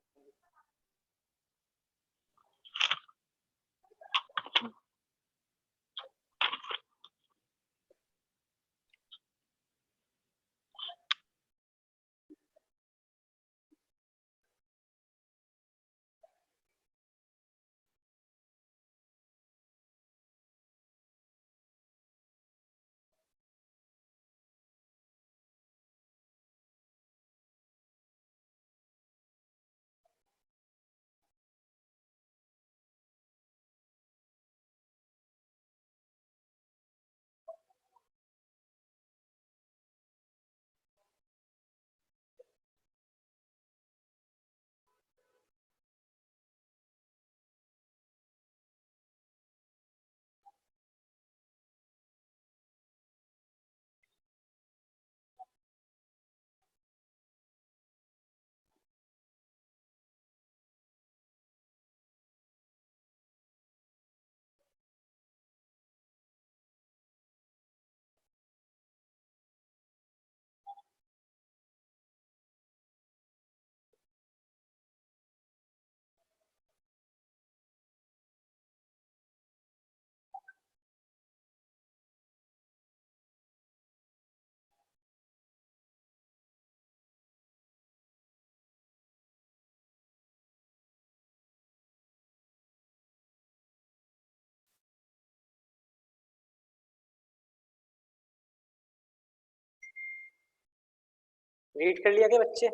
रीड कर लिया क्या बच्चे?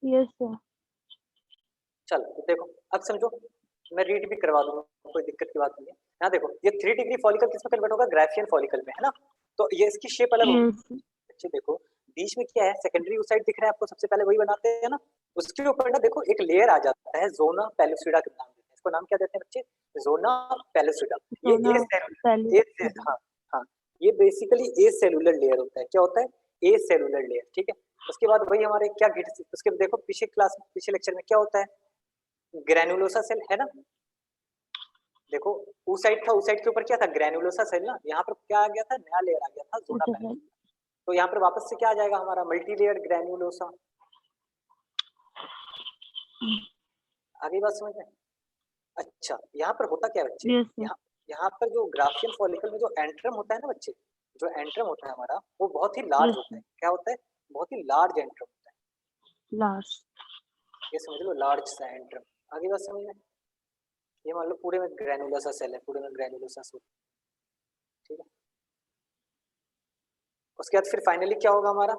Yes sir. चलो तो देखो अब समझो, मैं रीड भी करवा दूंगा, कोई दिक्कत की बात नहीं है। यहाँ देखो ये 3 डिग्री फॉलिकल किसमें कन्वर्ट होगा? ग्राफियन फॉलिकल में, है ना। तो ये इसकी शेप अलग होगी। यस। बच्चे देखो बीच में क्या है? सेकेंडरी oocyte दिख रहा है आपको, सबसे पहले वही बनाते हैं ना। उसके ऊपर ना देखो एक लेयर आ जाता है, जोना पेलुसिडा के नाम देते हैं इसको। नाम क्या देते हैं बच्चे? Zona pellucida. ये सोना ए पहले। सेलुलर, ए, हाँ हाँ, ये बेसिकली ए सेलुलर लेयर होता है। क्या होता है? ए सेलुलर लेयर, ठीक है। उसके बाद वही हमारे क्या गिट, उसके देखो पीछे क्लास, पीछे लेक्चर में क्या होता है? ग्रेनुलोसा सेल, है ना। देखो oocyte था, oocyte के ऊपर क्या था? ग्रेनुलोसा सेल ना। यहाँ पर क्या आ गया था? नया लेयर आ गया था, जोना अच्छा सर। पेलुसिडा। तो यहाँ पर वापस से क्या आ जाएगा हमारा? Multi layer granulosa. आगे बात समझ में? अच्छा यहाँ पर होता क्या है बच्चे? Yes sir. यहाँ यहाँ पर जो ग्राफियन फॉलिकल में जो एंट्रम होता है ना बच्चे, जो एंट्रम होता है हमारा, वो बहुत ही लार्ज यस होता सर। है। क्या होता है? बहुत ही लार्ज एंट्रम होता है। लास्ट। ये समझ लो, लार्ज सा एंट्रम। आगे बात समझ में? ये मान लो पूरे में ग्रेनुलोसा सेल है, पूरे में ग्रेनुलोसा सेल, ठीक है। उसके बाद फिर फाइनली क्या होगा हमारा?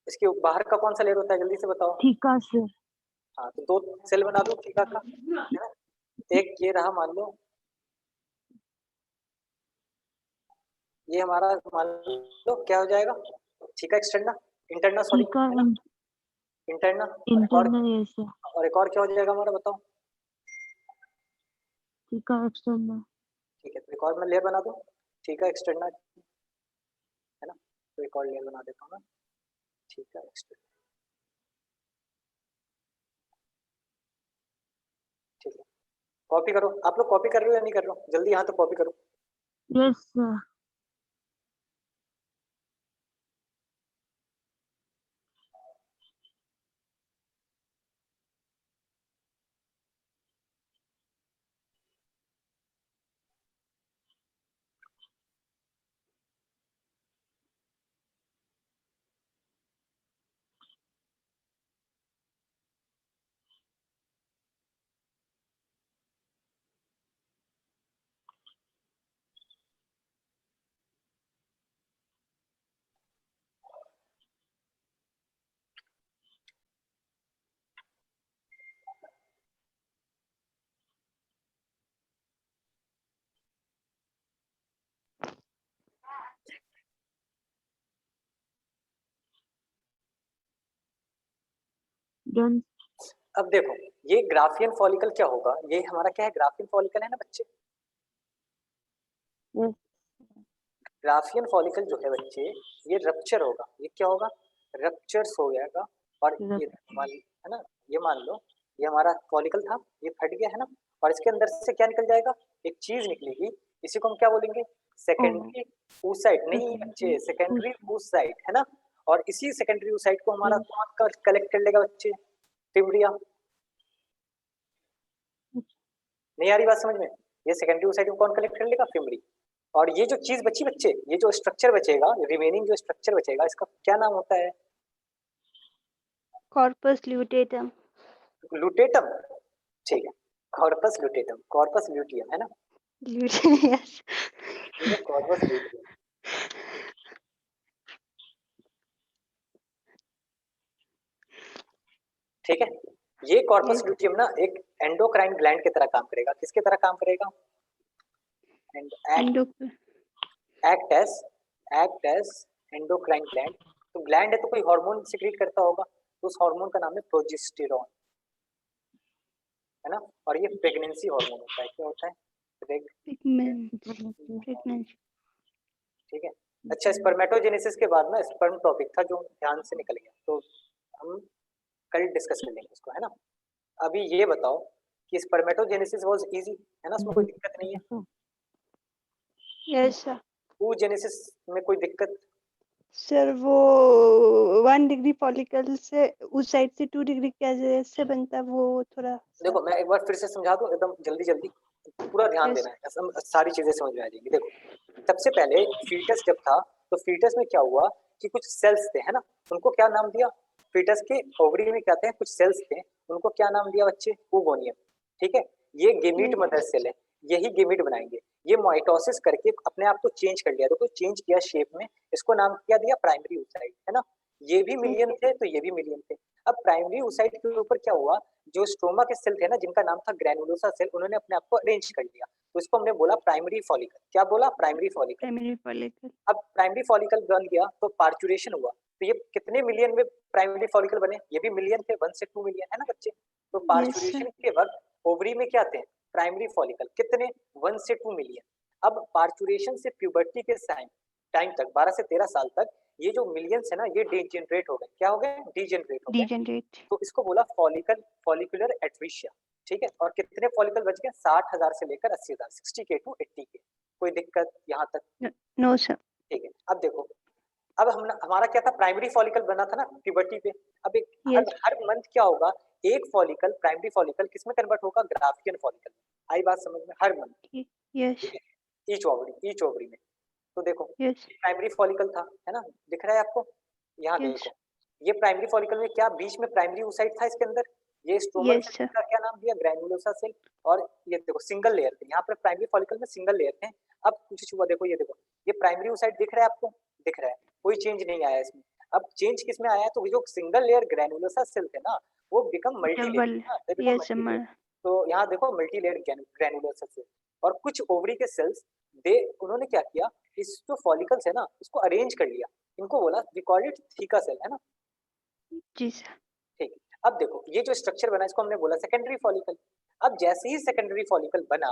इसके बाहर का कौन सा लेयर होता है? जल्दी से बताओ। Theca sir. हाँ तो 2 सेल बना दो थीका का, है ना। एक ये रहा मान लो, ये हमारा मान लो क्या हो जाएगा? Theca externa, interna sorry, theca है ना। Interna, internal. Yes sir. और एक और क्या हो जाएगा हमारा बताओ? Theca external. ठीक है, तो एक और मैं लेयर बना दूं, थीका एक्सटर्ना, है ना। तो एक और लेयर बना देता हूँ मैं, थीका एक्सटर्ना, ठीक है। कॉपी करो, आप लोग कॉपी कर रहे हो या नहीं कर रहे हो? जल्दी यहाँ तो कॉपी करो। Yes sir. Done. अब देखो ये ग्राफियन फॉलिकल क्या होगा, ये हमारा क्या है, ग्राफियन फॉलिकल है ना बच्चे। Yes. ग्राफियन फॉलिकल जो है बच्चे, ये रप्चर होगा, ये क्या होगा, रप्चर्स हो जाएगा। और ये मान है ना, ये मान लो ये हमारा फॉलिकल था, ये फट गया है ना, और इसके अंदर से क्या निकल जाएगा, एक चीज निकलेगी, इसी को हम क्या बोलेंगे, सेकेंडरी oocyte, नहीं बच्चे, सेकेंडरी oocyte है ना। और इसी सेकेंडरी oocyte को हमारा कौन कलेक्ट कर लेगा बच्चे, फिब्रिया। नहीं आ रही बात समझ में, ये सेकेंडरी oocyte को कौन कलेक्ट कर लेगा, फिब्री। और ये जो चीज बची बच्चे, ये जो स्ट्रक्चर बचेगा, रिमेनिंग जो स्ट्रक्चर बचेगा, इसका क्या नाम होता है, Corpus luteum. लुटेटम। ठीक है, कॉर्पस लुटेटम, कॉर्पस ल्यूटियम है ना, Yes. ठीक है, कॉर्पस ल्यूटियम। ठीक है, ये कॉर्पस Yes. ल्यूटियम ना एक एंडोक्राइन ग्लैंड की तरह काम करेगा, किसके तरह काम करेगा, and Endocrine. Act as endocrine gland. तो ग्लैंड है तो कोई हार्मोन सिक्रीट करता होगा, तो उस हार्मोन का नाम है प्रोजेस्टेरॉन, है ना। और ये प्रेगनेंसी हार्मोन होता है, क्या होता है, Pregnancy. ठीक है। अच्छा, स्पर्मेटोजेनेसिस के बाद ना स्पर्म टॉपिक था जो ध्यान से निकल गया, तो हम कल डिस्कस कर लेंगे इसको, है ना। अभी ये बताओ कि स्पर्मेटोजेनेसिस वाज इजी, है ना, उसमें कोई दिक्कत नहीं है। Yes, sir. oogenesis में कोई दिक्कत, सर वो 1 डिग्री फॉलिकल से उस साइड से 2 डिग्री कैसे बनता है वो थोड़ा देखो मैं एक बार फिर से समझा दूं एकदम जल्दी जल्दी, पूरा ध्यान Yes. देना है, सारी चीजें समझ में आ जाएंगी। देखो सबसे पहले फीटस जब था, तो फीटस में क्या हुआ कि कुछ सेल्स थे, है ना, उनको क्या नाम दिया, फीटस के ओवरी में क्या थे, कुछ सेल्स थे, उनको क्या नाम दिया बच्चे, oogonia। ठीक है, ये गेमीट मदर सेल है, यही गेमीट बनाएंगे। ये माइटोसिस करके अपने आप को चेंज कर लिया, तो चेंज किया शेप में, इसको नाम क्या दिया, प्राइमरी oocyte, है ना। ये भी मिलियन थे तो ये भी मिलियन थे। अब प्राइमरी oocyte के ऊपर क्या हुआ, जो स्ट्रोमा के सेल थे ना, जिनका नाम था ग्रैनुलोसा सेल, उन्होंने अपने आप को अरेंज कर लिया, तो इसको हमने बोला प्राइमरी फॉलिकल। क्या बोला, प्राइमरी फॉलिकल। Primary follicle. अब प्राइमरी फॉलिकल बन गया तो पार्चुरेशन हुआ, तो ये कितने मिलियन में प्राइमरी फॉलिकल बने, ये भी मिलियन थे, 1 से 2 मिलियन, है ना बच्चे। तो पार्चुरेशन के वक्त ओवरी में क्या थे, प्राइमरी फॉलिकल, कितने, 1 से 2 मिलियन। अब पार्चुरेशन से प्यूबर्टी के टाइम तक 12 से 13 साल तक ये जो मिलियंस है ना, ये डीजेनरेट हो गए, क्या हो गए, डीजेनरेट हो गए। डीजेनरेट। तो इसको बोला फॉलिकुलर एट्रीशिया। ठीक है, और कितने फॉलिकल बच गए, 60,000 से लेकर 80,000, 60K टू 80K। कोई दिक्कत यहाँ तक, नो सर। ठीक है। अब देखो, अब हम हमारा क्या था, प्राइमरी फॉलिकल बना था ना प्यूबर्टी पे। अब एक हर यस हर मंथ क्या होगा, एक फॉलिकल, प्राइमरी फॉलिकल किस में कन्वर्ट होगा, ग्राफियन फॉलिकल। आई बात समझ में, हर मंथ, यस ईच ओवरी में। तो देखो यस प्राइमरी फॉलिकल था, है ना, दिख रहा है आपको, यहाँ यस देखो, ये प्राइमरी फॉलिकल में क्या बीच में प्राइमरी oocyte था, इसके अंदर ये स्ट्रोमल यस सर। का क्या नाम दिया, ग्रैनुलोसा सेल। और ये देखो सिंगल लेयर थे, यहाँ पर प्राइमरी फॉलिकल में सिंगल लेयर थे। अब कुछ हुआ, देखो ये देखो, ये प्राइमरी oocyte दिख रहा है आपको, दिख रहा है, कोई चेंज नहीं आया इसमें। अब चेंज किस में आया है, तो जो सिंगल लेयर ग्रैनुलोसा सेल थे ना, वो become multi layer, double. They become yes multi layer. Sir. तो यहाँ देखो मल्टी लेयर ग्रैनुलोसा सेल। और कुछ ओवरी के सेल्स, दे उन्होंने क्या किया, इस जो फॉलिकल्स है ना, इसको अरेंज कर लिया, इनको बोला we called it theca cell, है ना। जी सर। ठीक है, अब देखो ये जो स्ट्रक्चर बना, इसको हमने बोला सेकेंडरी फॉलिकल। अब जैसे ही सेकेंडरी फॉलिकल बना,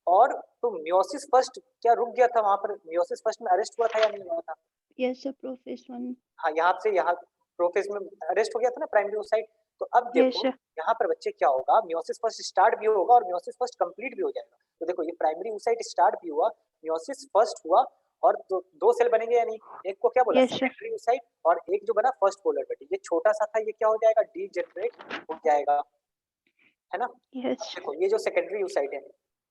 और तो मियोसिस फर्स्ट क्या रुक गया था वहां पर, मियोसिस फर्स्ट में अरेस्ट हुआ था या नहीं हुआ था, यस सर प्रोफेस 1। हाँ यहाँ से यहाँ प्रोफेस में अरेस्ट हो गया था ना प्राइमरी oocyte। तो अब यस देखो सर। यहाँ पर बच्चे क्या होगा, मियोसिस फर्स्ट स्टार्ट भी होगा और मियोसिस फर्स्ट कंप्लीट भी हो जाएगा। तो देखो ये प्राइमरी oocyte स्टार्ट भी हुआ, मियोसिस फर्स्ट हुआ, और दो सेल बनेंगे या नहीं, एक को क्या बोला, यस सर। सेकेंडरी oocyte, और एक जो बना फर्स्ट पोलर बटी, ये छोटा सा था, ये क्या हो जाएगा, डीजेनरेट हो जाएगा, है ना। अब यस देखो ये जो सेकेंडरी oocyte है,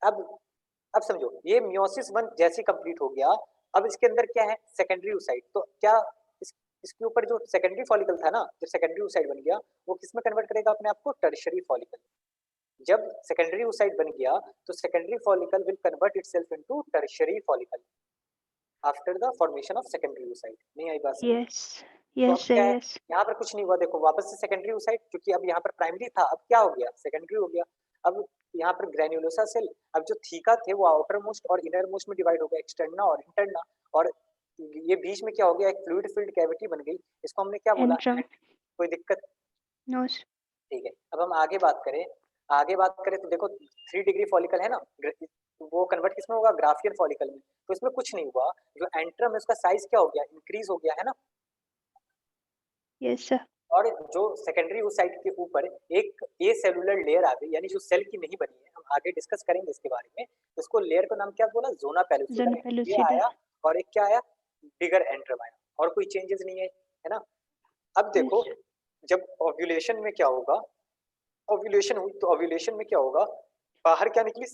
अब समझो ये मियोसिस 1 जैसे कंप्लीट हो गया, अब इसके अंदर क्या है, सेकेंडरी oocyte। तो क्या इसके ऊपर जो सेकेंडरी फॉलिकल था ना, जब सेकेंडरी oocyte बन गया, वो किस में कन्वर्ट करेगा अपने आप को, टर्शियरी फॉलिकल। जब सेकेंडरी oocyte बन गया, तो secondary follicle will convert itself into tertiary follicle after the formation of secondary oocyte। नहीं आई बात समझ। यस तो यस अब सर। क्या है, यस यहाँ पर कुछ नहीं हुआ, देखो वापस से सेकेंडरी oocyte, क्योंकि अब यहाँ पर प्राइमरी था, अब क्या हो गया, सेकेंडरी हो गया। अब यहाँ पर ग्रैन्युलोसा सेल, अब जो थीका थे वो आउटर मोस्ट और इनर मोस्ट में डिवाइड हो गया, एक्सटर्ना और इंटरना। और ये बीच में क्या हो गया, एक फ्लूइड फिल्ड कैविटी बन गई, इसको हमने क्या बोला, एंट्रम। कोई दिक्कत, नो ठीक है, अब हम आगे बात करें तो देखो 3 डिग्री फॉलिकल है ना, वो कन्वर्ट किसमें होगा, ग्राफियल फॉलिकल में। तो इसमें कुछ नहीं हुआ, जो एंट्रम है उसका साइज क्या हो गया, इंक्रीज हो गया है ना। Yes sir. और जो सेकेंडरी oocyte के ऊपर एक ए सेलुलर लेयर आ गई, यानी जो सेल की नहीं बनी है, हम आगे डिस्कस करेंगे इसके बारे में। उसको लेयर का नाम क्या बोला, जोना पेलुसिडा, जोना ये पेलुसिडा। आया और एक क्या आया, बिगर एंट्रम आया, और कोई चेंजेस नहीं है ना। अब देखो Yes. जब ओव्यूलेशन में क्या होगा, ओव्यूलेशन हुई तो ओव्यूलेशन में क्या होगा, बाहर क्या निकली,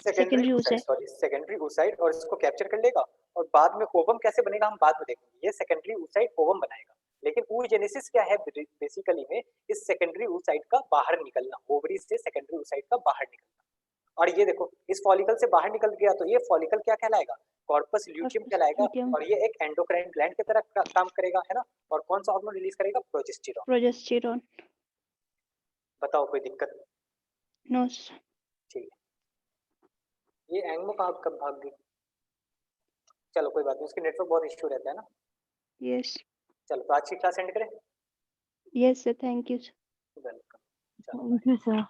Secondary oocyte. सेकेंडरी oocyte, और इसको कैप्चर कर लेगा, और बाद में ओवम कैसे बनेगा हम बाद में देखेंगे। ये सेकेंडरी oocyte ओवम बनाएगा, लेकिन oogenesis क्या है बेसिकली में, इस सेकेंडरी oocyte का बाहर निकलना, ओवरी से सेकेंडरी oocyte का बाहर निकलना। और ये देखो इस फॉलिकल से बाहर निकल गया तो ये फॉलिकल क्या कहलाएगा, कॉर्पस ल्यूटियम Corpus कहलाएगा, luteum. और ये एक एंडोक्राइन ग्लैंड की तरह काम करेगा, है ना। और कौन सा हार्मोन रिलीज करेगा, प्रोजेस्टेरॉन। Progesterone. बताओ कोई दिक्कत। No. Sir. ठीक है, ये एंगमो कहाँ कब भाग गई, चलो कोई बात नहीं, उसकी नेटवर्क बहुत इश्यू रहता है ना। Yes. चलो तो आज की क्लास एंड करें। Yes sir. Thank you. Welcome. चलो थैंक यू सर।